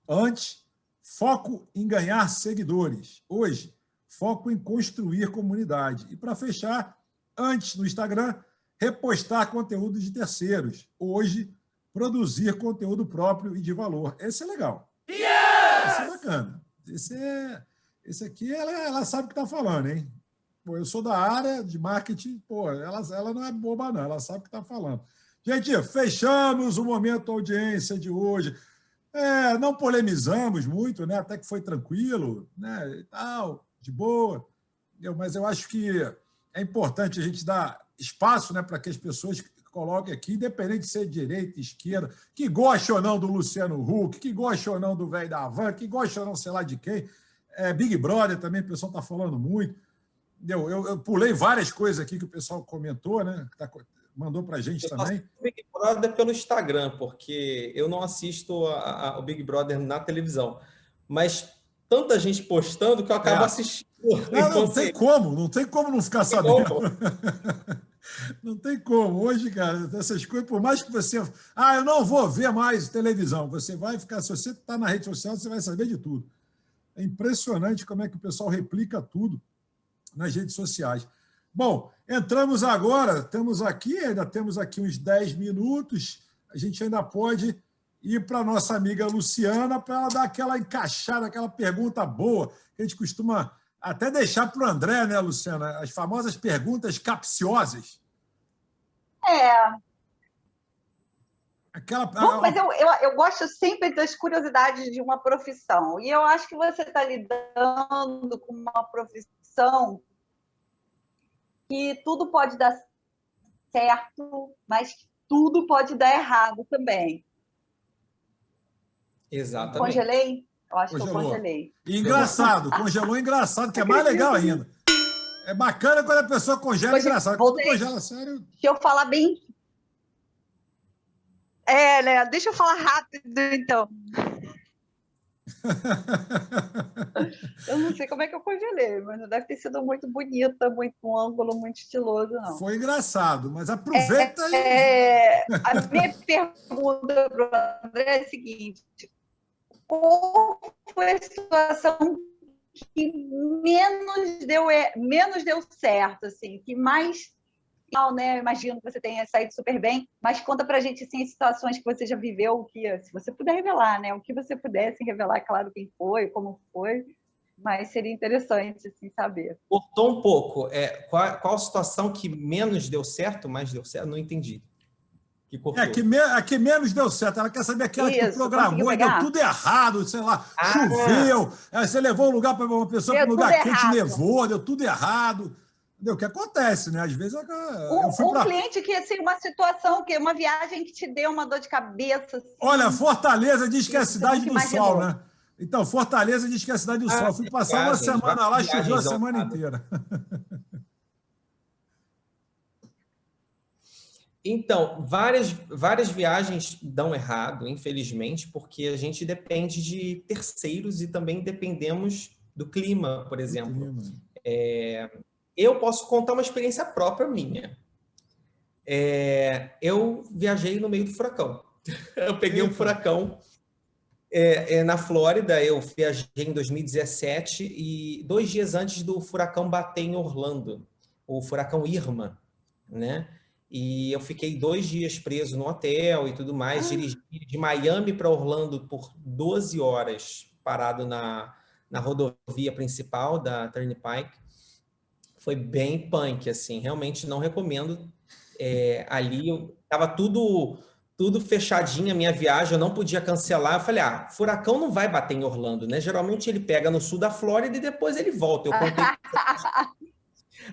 Antes, foco em ganhar seguidores. Hoje, foco em construir comunidade. E, para fechar, antes, no Instagram, repostar conteúdo de terceiros. Hoje, produzir conteúdo próprio e de valor. Esse é legal. Esse é bacana. Esse aqui, ela sabe o que está falando, hein? Pô, eu sou da área de marketing, pô, ela não é boba, não. Ela sabe o que está falando. Gente, fechamos o Momento Audiência de hoje. Não polemizamos muito, né? Até que foi tranquilo, né? E tal, de boa. Mas eu acho que é importante a gente dar espaço, né, para que as pessoas coloquem aqui, independente de ser direita, esquerda, que goste ou não do Luciano Huck, que goste ou não do velho da Havan, que goste ou não, sei lá de quem. Big Brother também, o pessoal está falando muito. Eu pulei várias coisas aqui que o pessoal comentou, né? Mandou para a gente também. O Big Brother pelo Instagram, porque eu não assisto o Big Brother na televisão. Mas tanta gente postando que eu acabo assistindo. Não tem como não ficar sabendo. Não tem como. Hoje, cara, essas coisas, por mais que você... eu não vou ver mais televisão. Você vai ficar... Se você está na rede social, você vai saber de tudo. É impressionante como é que o pessoal replica tudo nas redes sociais. Bom, entramos agora, ainda temos aqui uns 10 minutos, a gente ainda pode ir para a nossa amiga Luciana para ela dar aquela encaixada, aquela pergunta boa, que a gente costuma até deixar para o André, né, Luciana? As famosas perguntas capciosas. Bom, mas eu gosto sempre das curiosidades de uma profissão, e eu acho que você está lidando com uma profissão que tudo pode dar certo, mas tudo pode dar errado também. Exatamente. Congelei? Eu acho que eu congelei. E engraçado, congelou engraçado, que é mais legal ainda. É bacana quando a pessoa congela engraçado. Quando congela sério... Deixa eu falar bem... né? Deixa eu falar rápido, então. Eu não sei como é que eu congelei, mas não deve ter sido muito bonita, muito um ângulo muito estiloso, não. Foi engraçado, mas aproveita aí. A minha pergunta para o André é a seguinte: qual foi a situação que menos deu certo, assim, que mais... né? Eu imagino que você tenha saído super bem, mas conta pra gente assim, as situações que você já viveu, que, se você puder revelar, né? O que você pudesse revelar, claro, quem foi, como foi, mas seria interessante assim, saber. Cortou um pouco. Qual a situação que menos deu certo, mais deu certo? Não entendi. Que cortou. A que menos deu certo. Ela quer saber aquela que programou e deu tudo errado, sei lá, choveu, você levou um lugar para uma pessoa para um lugar quente, nevou, deu tudo errado. O que acontece, né? Às vezes cliente que assim, uma situação, uma viagem que te deu uma dor de cabeça. Assim, olha, Fortaleza diz que é a cidade do sol, né? Então, Fortaleza diz que é a cidade do sol. Fui passar uma semana lá, choveu a semana inteira. Então, várias viagens dão errado, infelizmente, porque a gente depende de terceiros e também dependemos do clima, por exemplo. Eu posso contar uma experiência própria minha. Eu viajei no meio do furacão. Eu peguei um furacão na Flórida. Eu viajei em 2017 e 2 dias antes do furacão bater em Orlando, o furacão Irma, né? E eu fiquei 2 dias preso no hotel e tudo mais. Dirigi de Miami para Orlando por 12 horas, parado na rodovia principal da Turnpike. Foi bem punk, assim, realmente não recomendo. Ali estava tudo fechadinho a minha viagem, eu não podia cancelar. Eu falei, furacão não vai bater em Orlando, né? Geralmente ele pega no sul da Flórida e depois ele volta. Eu contei.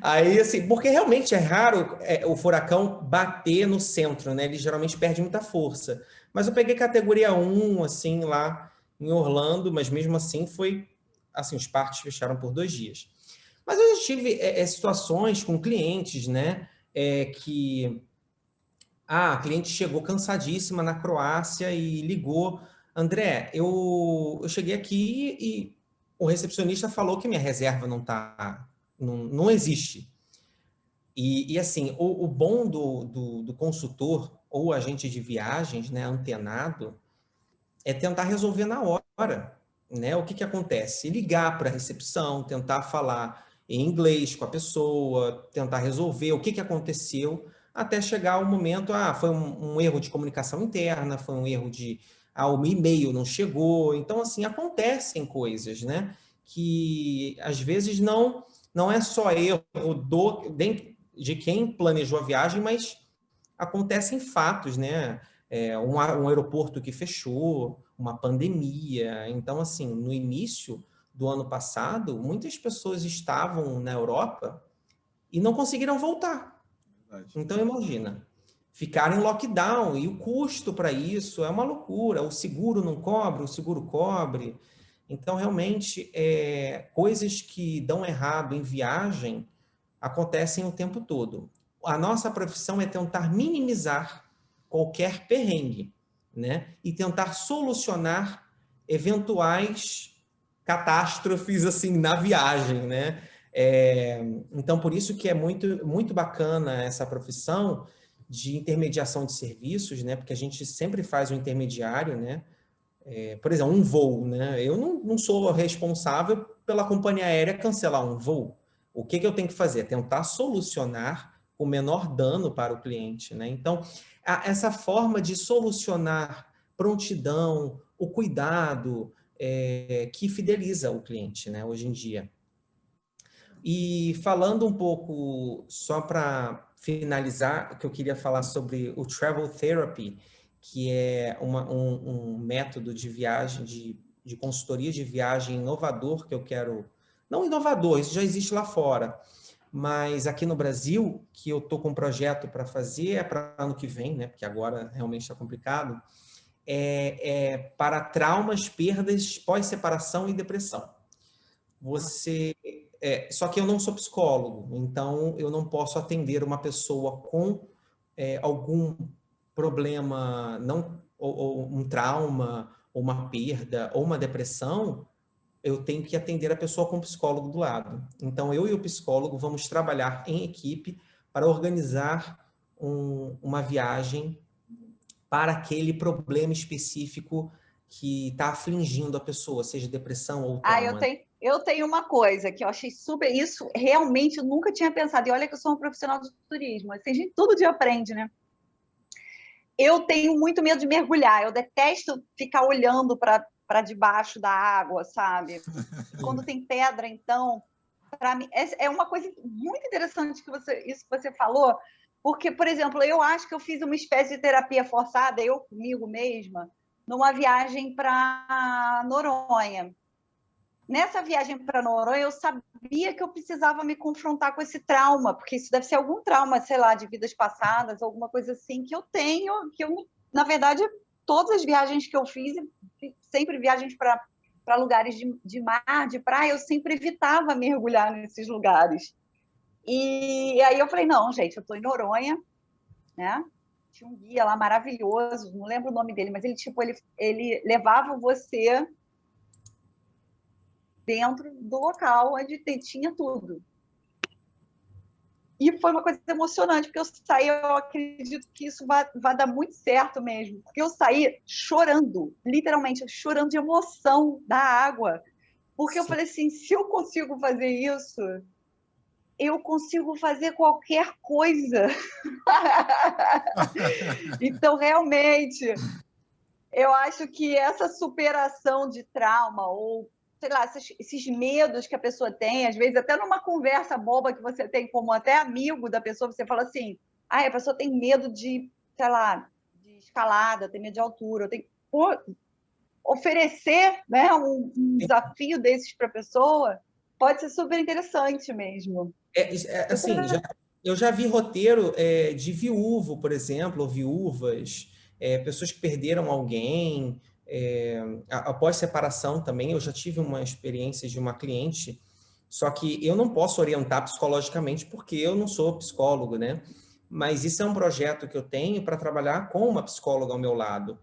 Aí, assim, porque realmente é raro o furacão bater no centro, né? Ele geralmente perde muita força. Mas eu peguei categoria 1, assim, lá em Orlando, mas mesmo assim foi... Assim, os parques fecharam por 2 dias. Mas eu já tive situações com clientes, né? Que a cliente chegou cansadíssima na Croácia e ligou. André, eu cheguei aqui e o recepcionista falou que minha reserva não existe. E assim, o bom do consultor ou agente de viagens, né, antenado, é tentar resolver na hora, né? O que acontece? Ligar para a recepção, tentar falar em inglês com a pessoa, tentar resolver o que aconteceu, até chegar o momento, foi um erro de comunicação interna, foi um erro de, o e-mail não chegou. Então, assim, acontecem coisas, né? Que às vezes não é só erro de quem planejou a viagem, mas acontecem fatos, né? Um aeroporto que fechou, uma pandemia. Então, assim, no início do ano passado, muitas pessoas estavam na Europa e não conseguiram voltar. Então, imagina, ficar em lockdown e o custo para isso é uma loucura. O seguro não cobre, o seguro cobre. Então, realmente, coisas que dão errado em viagem acontecem o tempo todo. A nossa profissão é tentar minimizar qualquer perrengue, né? E tentar solucionar eventuais catástrofes assim na viagem, né? Então, por isso que é muito, muito bacana essa profissão de intermediação de serviços, né? Porque a gente sempre faz o intermediário, né? Por exemplo, um voo, né? Eu não sou responsável pela companhia aérea cancelar um voo. O que eu tenho que fazer? Tentar solucionar o menor dano para o cliente, né? Então, essa forma de solucionar prontidão, o cuidado, que fideliza o cliente, né? Hoje em dia. E falando um pouco, só para finalizar, que eu queria falar sobre o Travel Therapy, que é um método de viagem, de consultoria de viagem inovador que eu quero... Não inovador, isso já existe lá fora, mas aqui no Brasil, que eu estou com um projeto para fazer, é para ano que vem, né? Porque agora realmente está complicado, para traumas, perdas, pós-separação e depressão. Só que eu não sou psicólogo, então eu não posso atender uma pessoa com algum problema, ou um trauma, ou uma perda, ou uma depressão. Eu tenho que atender a pessoa com um psicólogo do lado. Então, eu e o psicólogo vamos trabalhar em equipe para organizar uma viagem para aquele problema específico que está afligindo a pessoa, seja depressão ou trauma. Eu tenho uma coisa que eu achei super... Isso realmente eu nunca tinha pensado. E olha que eu sou uma profissional de turismo. Assim, a gente todo dia aprende, né? Eu tenho muito medo de mergulhar. Eu detesto ficar olhando para debaixo da água, sabe? Quando tem pedra, então... Para mim, é uma coisa muito interessante isso que você falou, porque, por exemplo, eu acho que eu fiz uma espécie de terapia forçada, eu comigo mesma, numa viagem para Noronha. Nessa viagem para Noronha, eu sabia que eu precisava me confrontar com esse trauma, porque isso deve ser algum trauma, sei lá, de vidas passadas, alguma coisa assim que eu tenho, que eu, na verdade, todas as viagens que eu fiz, sempre viagens para lugares de mar, de praia, eu sempre evitava mergulhar nesses lugares. E aí eu falei, não, gente, eu estou em Noronha, né? Tinha um guia lá maravilhoso, não lembro o nome dele, mas ele levava você dentro do local onde tinha tudo. E foi uma coisa emocionante, porque eu saí, eu acredito que isso vai dar muito certo mesmo, porque eu saí chorando, literalmente chorando de emoção da água, porque eu falei assim, se eu consigo fazer isso, eu consigo fazer qualquer coisa. Então, realmente, eu acho que essa superação de trauma, ou sei lá, esses medos que a pessoa tem, às vezes até numa conversa boba que você tem como até amigo da pessoa, você fala assim, a pessoa tem medo de, sei lá, de escalada, tem medo de altura, tem oferecer, né, um desafio desses para a pessoa pode ser super interessante mesmo. Assim, eu já vi roteiro de viúvo, por exemplo, ou viúvas, pessoas que perderam alguém, após separação também. Eu já tive uma experiência de uma cliente, só que eu não posso orientar psicologicamente porque eu não sou psicólogo, né? Mas isso é um projeto que eu tenho para trabalhar com uma psicóloga ao meu lado.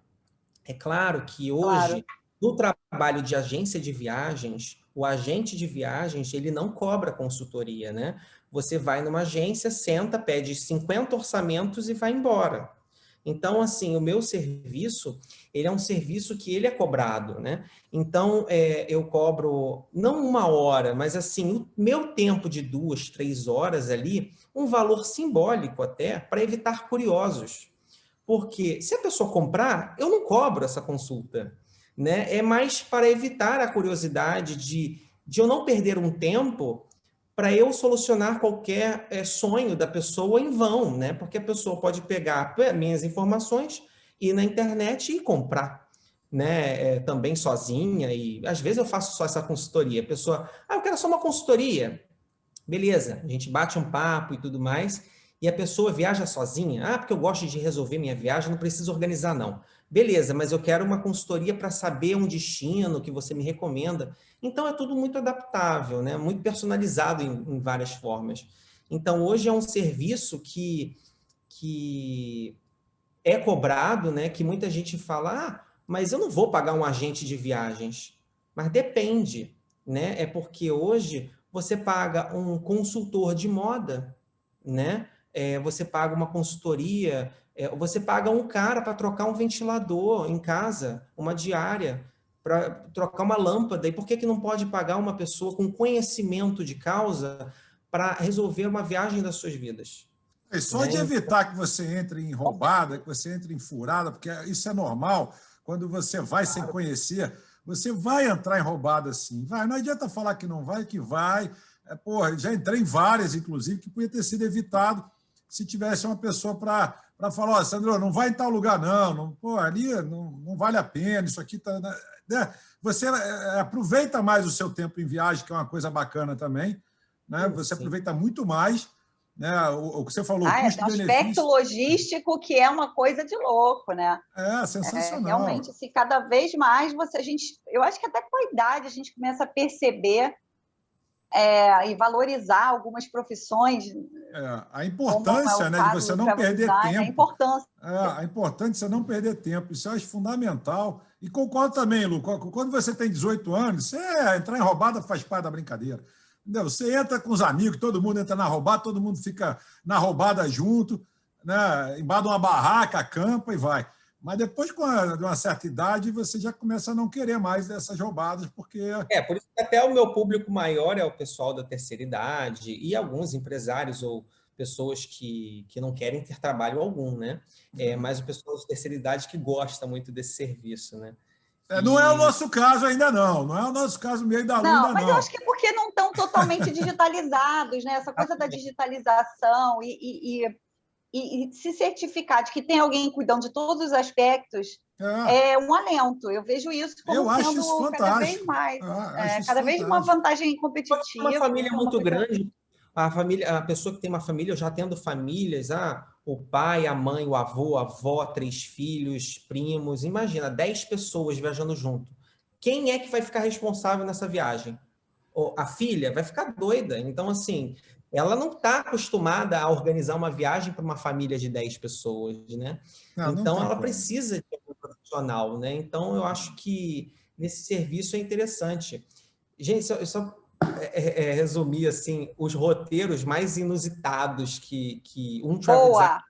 É claro que hoje, no trabalho de agência de viagens, o agente de viagens, ele não cobra consultoria, né? Você vai numa agência, senta, pede 50 orçamentos e vai embora. Então, assim, o meu serviço, ele é um serviço que ele é cobrado, né? Então, eu cobro, não 1 hora, mas assim, o meu tempo de 2, 3 horas ali, um valor simbólico até, para evitar curiosos. Porque se a pessoa comprar, eu não cobro essa consulta, né? É mais para evitar a curiosidade de eu não perder um tempo para eu solucionar qualquer sonho da pessoa em vão, né? Porque a pessoa pode pegar minhas informações, ir na internet e comprar, né? Também sozinha, e às vezes eu faço só essa consultoria. A pessoa, eu quero só uma consultoria. Beleza, a gente bate um papo e tudo mais, e a pessoa viaja sozinha. Porque eu gosto de resolver minha viagem, não preciso organizar, não. Beleza, mas eu quero uma consultoria para saber um destino que você me recomenda. Então, é tudo muito adaptável, né? Muito personalizado em várias formas. Então, hoje é um serviço que é cobrado, né? Que muita gente fala, mas eu não vou pagar um agente de viagens. Mas depende, né? É porque hoje você paga um consultor de moda, né? Você paga uma consultoria, você paga um cara para trocar um ventilador em casa, uma diária, para trocar uma lâmpada. E por que não pode pagar uma pessoa com conhecimento de causa para resolver uma viagem das suas vidas? E só de evitar que você entre em roubada, que você entre em furada, porque isso é normal, quando você vai sem conhecer, você vai entrar em roubada sim. Vai, não adianta falar que não vai, que vai. Já entrei em várias, inclusive, que podia ter sido evitado se tivesse uma pessoa para falar, Sandro, não vai em tal lugar, não. Ali não vale a pena, isso aqui está... Né? Você aproveita mais o seu tempo em viagem, que é uma coisa bacana também, né? Você aproveita muito mais, né? O que você falou, custo-benefício. Aspecto logístico que é uma coisa de louco, né? Sensacional. Realmente, se cada vez mais eu acho que até com a idade a gente começa a perceber e valorizar algumas profissões. A importância, né, de você não perder tempo. A importância de você não perder tempo. Isso eu acho fundamental. E concordo também, Lu. Quando você tem 18 anos, entrar em roubada faz parte da brincadeira. Entendeu? Você entra com os amigos, todo mundo entra na roubada, todo mundo fica na roubada junto, né? Embaixo de uma barraca, acampa e vai. Mas depois, de uma certa idade, você já começa a não querer mais dessas roubadas, porque... Por isso que até o meu público maior é o pessoal da terceira idade e alguns empresários ou pessoas que não querem ter trabalho algum, né? Mas o pessoal de terceira idade que gosta muito desse serviço, né? Não é o nosso caso ainda, não. Não é o nosso caso meio da luna, não. Mas eu acho que é porque não estão totalmente digitalizados, né? Essa coisa da digitalização e se certificar de que tem alguém cuidando de todos os aspectos é um alento. Eu vejo isso como sendo cada vez mais. Cada vez uma vantagem competitiva. Uma família muito grande, a pessoa que tem uma família, eu já tendo famílias, o pai, a mãe, o avô, a avó, 3 filhos, primos, imagina, 10 pessoas viajando junto. Quem é que vai ficar responsável nessa viagem? A filha vai ficar doida. Então, assim, ela não está acostumada a organizar uma viagem para uma família de 10 pessoas, né? Então, ela precisa de um profissional, né? Então, eu acho que nesse serviço é interessante. Gente, só resumir, assim, os roteiros mais inusitados que um travel designer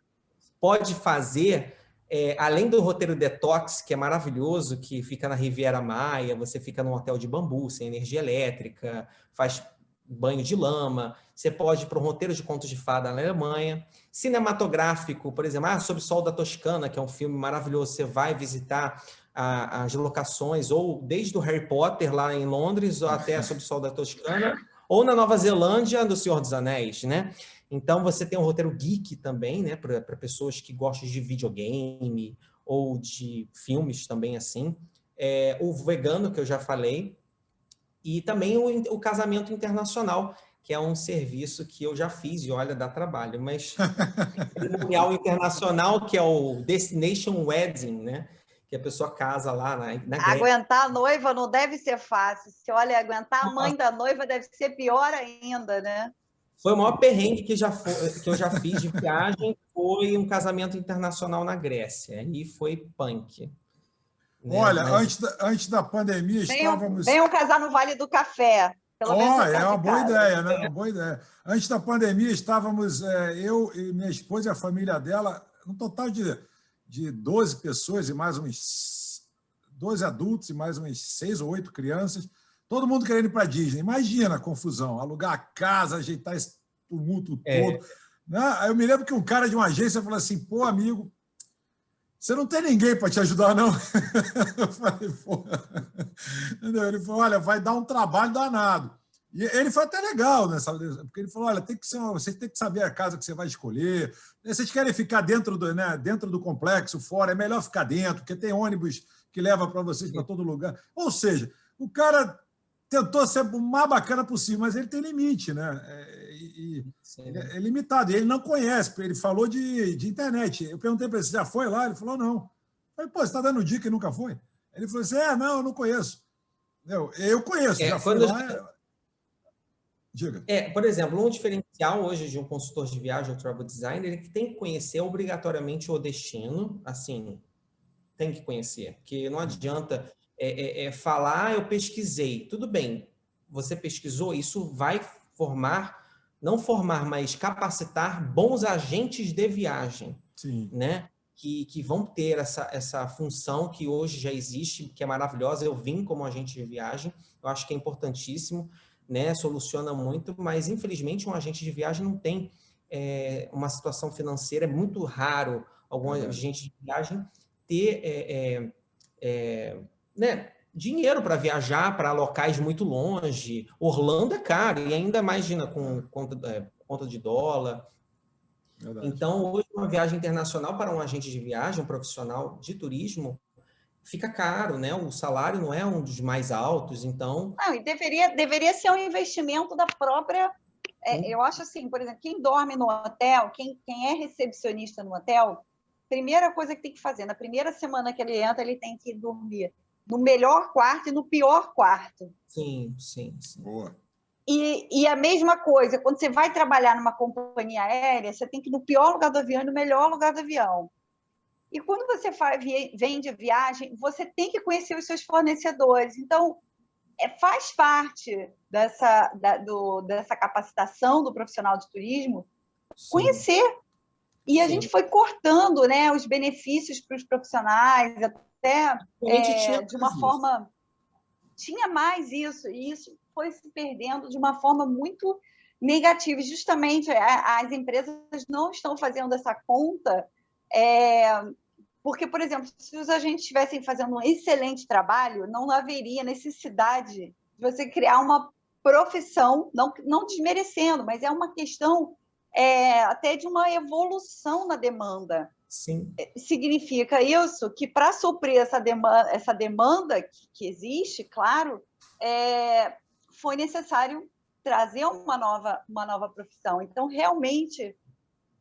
pode fazer, além do roteiro detox, que é maravilhoso, que fica na Riviera Maia, você fica num hotel de bambu, sem energia elétrica, faz banho de lama, você pode ir para um roteiro de contos de fada na Alemanha. Cinematográfico, por exemplo, Sob o Sol da Toscana, que é um filme maravilhoso, você vai visitar as locações, ou desde o Harry Potter lá em Londres, ou até Sob o Sol da Toscana, ou na Nova Zelândia, do Senhor dos Anéis, né? Então, você tem um roteiro geek também, né? Para pessoas que gostam de videogame, ou de filmes também, assim. O vegano, que eu já falei, e também o casamento internacional, que é um serviço que eu já fiz e, olha, dá trabalho, mas cerimonial internacional, que é o Destination Wedding, né? Que a pessoa casa lá na Grécia. Aguentar a noiva não deve ser fácil. Se olha, aguentar a mãe da noiva deve ser pior ainda, né? Foi o maior perrengue que eu já fiz de viagem, foi um casamento internacional na Grécia, e foi punk. Olha, antes da pandemia estávamos... Venham casar no Vale do Café. Pelo menos eu É saio uma de boa casa. ideia, né? Uma boa ideia. Antes da pandemia, estávamos, eu e minha esposa e a família dela, um total de 12 pessoas e mais uns 12 adultos e mais umas 6 ou 8 crianças, todo mundo querendo ir para a Disney. Imagina a confusão, alugar a casa, ajeitar esse tumulto todo. Né? Aí eu me lembro que um cara de uma agência falou assim, pô, amigo, você não tem ninguém para te ajudar, não? Eu falei, pô. Entendeu? Ele falou, olha, vai dar um trabalho danado. E ele foi até legal, né? Porque ele falou, olha, você tem que saber a casa que você vai escolher. Vocês querem ficar dentro do complexo, fora, é melhor ficar dentro, porque tem ônibus que leva para vocês para todo lugar. Ou seja, o cara tentou ser o mais bacana possível, mas ele tem limite, né? É limitado. E ele não conhece, ele falou de internet. Eu perguntei para ele, você já foi lá? Ele falou, não. Eu falei, pô, você está dando dica e nunca foi? Ele falou assim, não, eu não conheço. Eu conheço, já fui lá. Diga. Por exemplo, um diferencial hoje de um consultor de viagem ou travel designer é que tem que conhecer obrigatoriamente o destino, assim, tem que conhecer, porque não adianta falar, eu pesquisei. Tudo bem, você pesquisou, isso vai não formar, mas capacitar bons agentes de viagem. Sim. Né? Que vão ter essa função que hoje já existe, que é maravilhosa. Eu vim como agente de viagem, eu acho que é importantíssimo, né? Soluciona muito, mas infelizmente um agente de viagem não tem uma situação financeira, é muito raro algum agente de viagem ter né, dinheiro para viajar para locais muito longe. Orlando é caro, e ainda imagina com conta de dólar. Verdade. Então, hoje, uma viagem internacional para um agente de viagem, um profissional de turismo, fica caro, né? O salário não é um dos mais altos, então... Não, e deveria ser um investimento da própria... eu acho assim, por exemplo, quem dorme no hotel, quem é recepcionista no hotel, primeira coisa que tem que fazer, na primeira semana que ele entra, ele tem que dormir no melhor quarto e no pior quarto. Sim. Boa. E a mesma coisa, quando você vai trabalhar numa companhia aérea, você tem que ir no pior lugar do avião e no melhor lugar do avião. E quando você vende viagem, você tem que conhecer os seus fornecedores. Então, faz parte dessa capacitação do profissional de turismo conhecer. E a gente foi cortando, né, os benefícios para os profissionais, até de uma forma... Tinha mais isso, e isso foi se perdendo de uma forma muito negativa. E justamente as empresas não estão fazendo essa conta, porque, por exemplo, se os agentes estivessem fazendo um excelente trabalho, não haveria necessidade de você criar uma profissão, não desmerecendo, mas é uma questão até de uma evolução na demanda. Sim. Significa isso que, para suprir essa demanda que existe, claro, foi necessário trazer uma nova profissão. Então, realmente,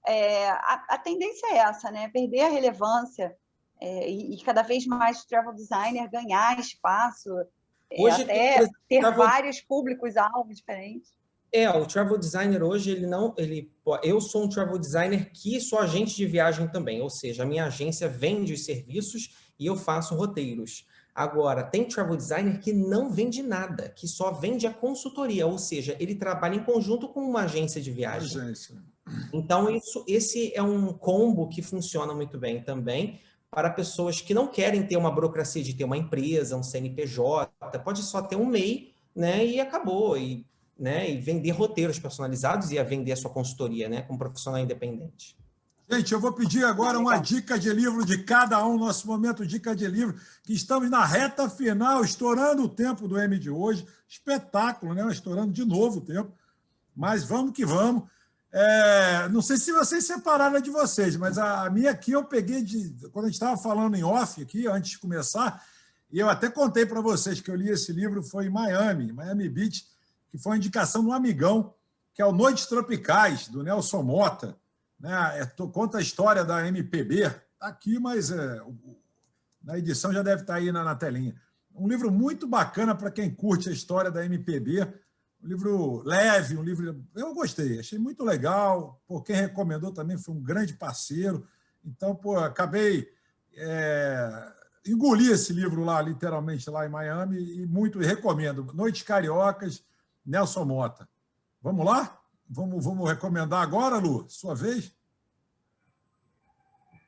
a tendência é essa, né? Perder a relevância e cada vez mais o travel designer ganhar espaço, hoje, até ter vários públicos-alvo diferentes. O travel designer hoje, eu sou um travel designer que sou agente de viagem também, ou seja, a minha agência vende os serviços e eu faço roteiros. Agora, tem travel designer que não vende nada, que só vende a consultoria, ou seja, ele trabalha em conjunto com uma agência de viagem. Então, esse é um combo que funciona muito bem também para pessoas que não querem ter uma burocracia de ter uma empresa, um CNPJ, pode só ter um MEI, né, e acabou, e vender roteiros personalizados e vender a sua consultoria, né, como profissional independente. Gente, eu vou pedir agora uma dica de livro de cada um, nosso momento dica de livro, que estamos na reta final, estourando o tempo do M de hoje. Espetáculo, né? Estourando de novo o tempo. Mas vamos que vamos. Não sei se vocês separaram de vocês, mas a minha aqui eu peguei quando a gente estava falando em off aqui, antes de começar, e eu até contei para vocês que eu li esse livro, foi em Miami Beach, que foi uma indicação de um amigão, que é o Noites Tropicais, do Nelson Mota. Né? Conta a história da MPB. Está aqui, mas na edição já deve estar aí na telinha. Um livro muito bacana para quem curte a história da MPB. Um livro leve, um livro... Eu gostei, achei muito legal. Quem recomendou também foi um grande parceiro. Então, acabei... engoli esse livro lá, literalmente, lá em Miami, e muito recomendo. Noites Cariocas, Nelson Mota. Vamos lá? Vamos recomendar agora, Lu? Sua vez?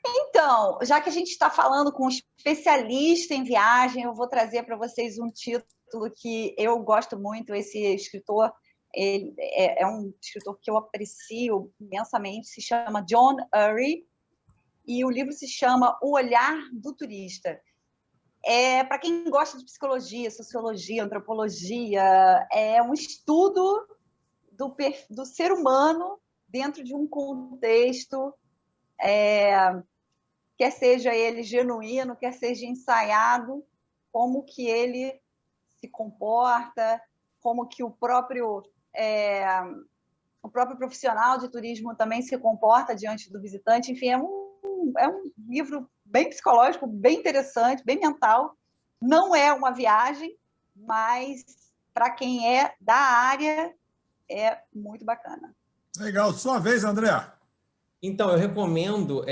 Então, já que a gente está falando com um especialista em viagem, eu vou trazer para vocês um título que eu gosto muito. Esse escritor, ele é um escritor que eu aprecio imensamente, se chama John Urry, e o livro se chama O Olhar do Turista. Para quem gosta de psicologia, sociologia, antropologia, é um estudo do ser humano dentro de um contexto, quer seja ele genuíno, quer seja ensaiado, como que ele se comporta, como que o próprio profissional de turismo também se comporta diante do visitante. Enfim, é um livro bem psicológico, bem interessante, bem mental. Não é uma viagem, mas para quem é da área, é muito bacana. Legal. Sua vez, André. Então, eu recomendo,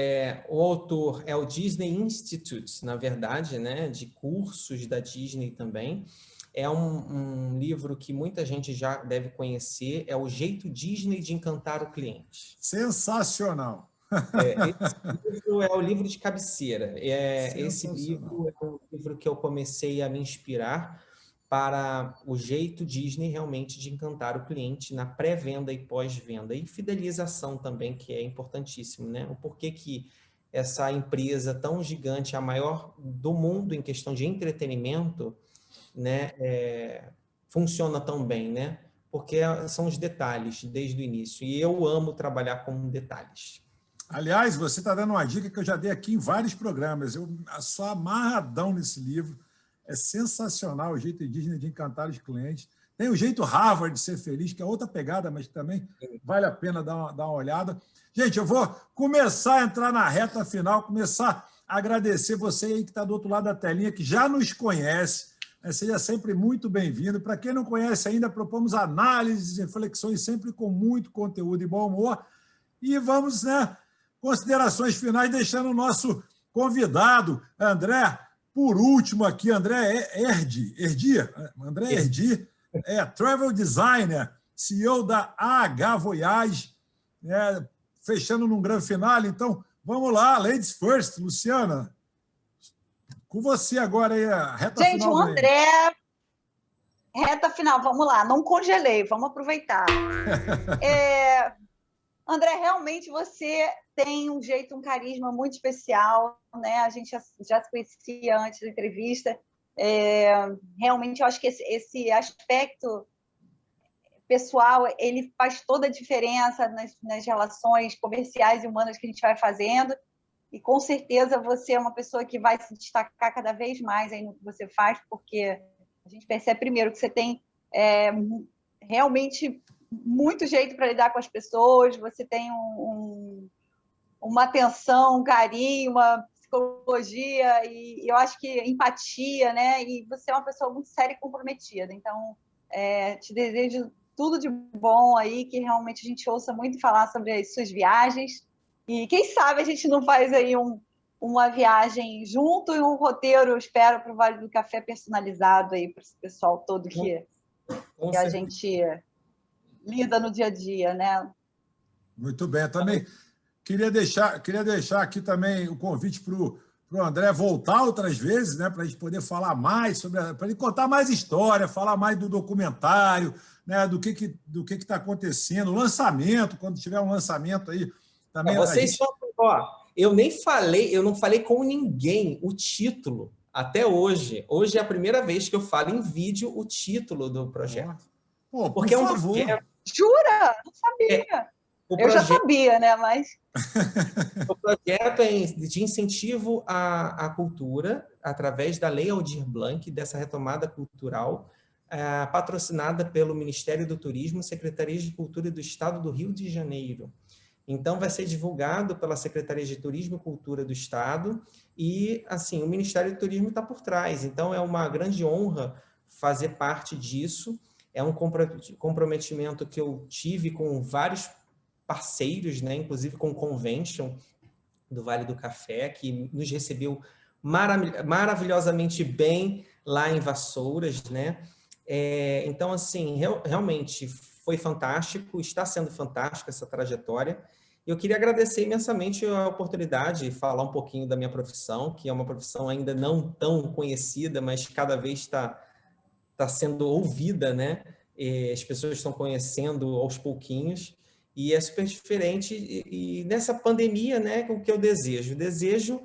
o autor é o Disney Institute, na verdade, né, de cursos da Disney também. É um livro que muita gente já deve conhecer, é O Jeito Disney de Encantar o Cliente. Sensacional. Esse livro é o livro de cabeceira. Esse livro é um livro que eu comecei a me inspirar para o jeito Disney realmente de encantar o cliente na pré-venda e pós-venda. E fidelização também, que é importantíssimo, né? O porquê que essa empresa tão gigante, a maior do mundo em questão de entretenimento, né, funciona tão bem, né? Porque são os detalhes desde o início. E eu amo trabalhar com detalhes. Aliás, você está dando uma dica que eu já dei aqui em vários programas. Eu sou amarradão nesse livro. É sensacional o jeito Disney de encantar os clientes. Tem o jeito Harvard de ser feliz, que é outra pegada, mas também vale a pena dar uma olhada. Gente, eu vou começar a entrar na reta final, começar a agradecer você aí que está do outro lado da telinha, que já nos conhece. Seja sempre muito bem-vindo. Para quem não conhece ainda, propomos análises e reflexões sempre com muito conteúdo e bom humor. E vamos, né, considerações finais, deixando o nosso convidado, André, por último aqui, André Erdi, travel designer, CEO da AH Voyage, fechando num grande final. Então, vamos lá, ladies first, Luciana. Com você agora aí, a reta final. Gente, o André, reta final, vamos lá, não congelei, vamos aproveitar. André, realmente você tem um jeito, um carisma muito especial, né? A gente já se conhecia antes da entrevista. Realmente, eu acho que esse aspecto pessoal, ele faz toda a diferença nas relações comerciais e humanas que a gente vai fazendo. E, com certeza, você é uma pessoa que vai se destacar cada vez mais aí no que você faz, porque a gente percebe, primeiro, que você tem realmente muito jeito para lidar com as pessoas, você tem uma atenção, um carinho, uma psicologia e eu acho que empatia, né? E você é uma pessoa muito séria e comprometida. Então, te desejo tudo de bom aí, que realmente a gente ouça muito falar sobre as suas viagens. E quem sabe a gente não faz aí uma viagem junto e um roteiro, eu espero, para o Vale do Café personalizado aí para esse pessoal todo que a gente lida no dia a dia, né? Muito bem. Também queria deixar aqui também o convite para o André voltar outras vezes, né, para a gente poder falar mais para ele contar mais história, falar mais do documentário, né, do que está acontecendo, o lançamento, quando tiver um lançamento aí também. Eu não falei com ninguém o título até hoje. Hoje é a primeira vez que eu falo em vídeo o título do projeto. Pô, porque é um projeto. Jura? Não sabia. Eu já sabia, né? Mas o projeto é de incentivo à cultura através da Lei Aldir Blanc, dessa retomada cultural, patrocinada pelo Ministério do Turismo, Secretaria de Cultura do Estado do Rio de Janeiro. Então, vai ser divulgado pela Secretaria de Turismo e Cultura do Estado e, assim, o Ministério do Turismo está por trás. Então, é uma grande honra fazer parte disso. É um comprometimento que eu tive com vários parceiros, né? Inclusive com o Convention do Vale do Café, que nos recebeu maravilhosamente bem lá em Vassouras, né? Então, assim, realmente foi fantástico, está sendo fantástica essa trajetória. Eu queria agradecer imensamente a oportunidade de falar um pouquinho da minha profissão, que é uma profissão ainda não tão conhecida, mas cada vez está sendo ouvida, né? As pessoas estão conhecendo aos pouquinhos, e é super diferente. E nessa pandemia, né, o que eu desejo? Desejo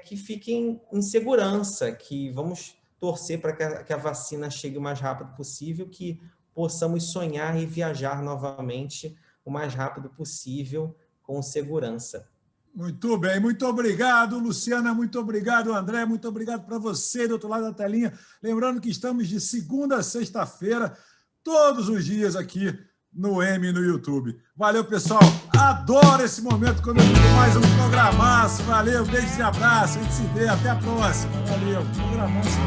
que fiquem em segurança, que vamos torcer para que a vacina chegue o mais rápido possível, que possamos sonhar e viajar novamente o mais rápido possível, com segurança. Muito bem, muito obrigado, Luciana, muito obrigado, André, muito obrigado para você do outro lado da telinha. Lembrando que estamos de segunda a sexta-feira, todos os dias aqui no M no YouTube. Valeu, pessoal. Adoro esse momento quando eu digo mais um programaço. Valeu, beijos e abraços. A gente se vê. Até a próxima. Valeu. Programaço.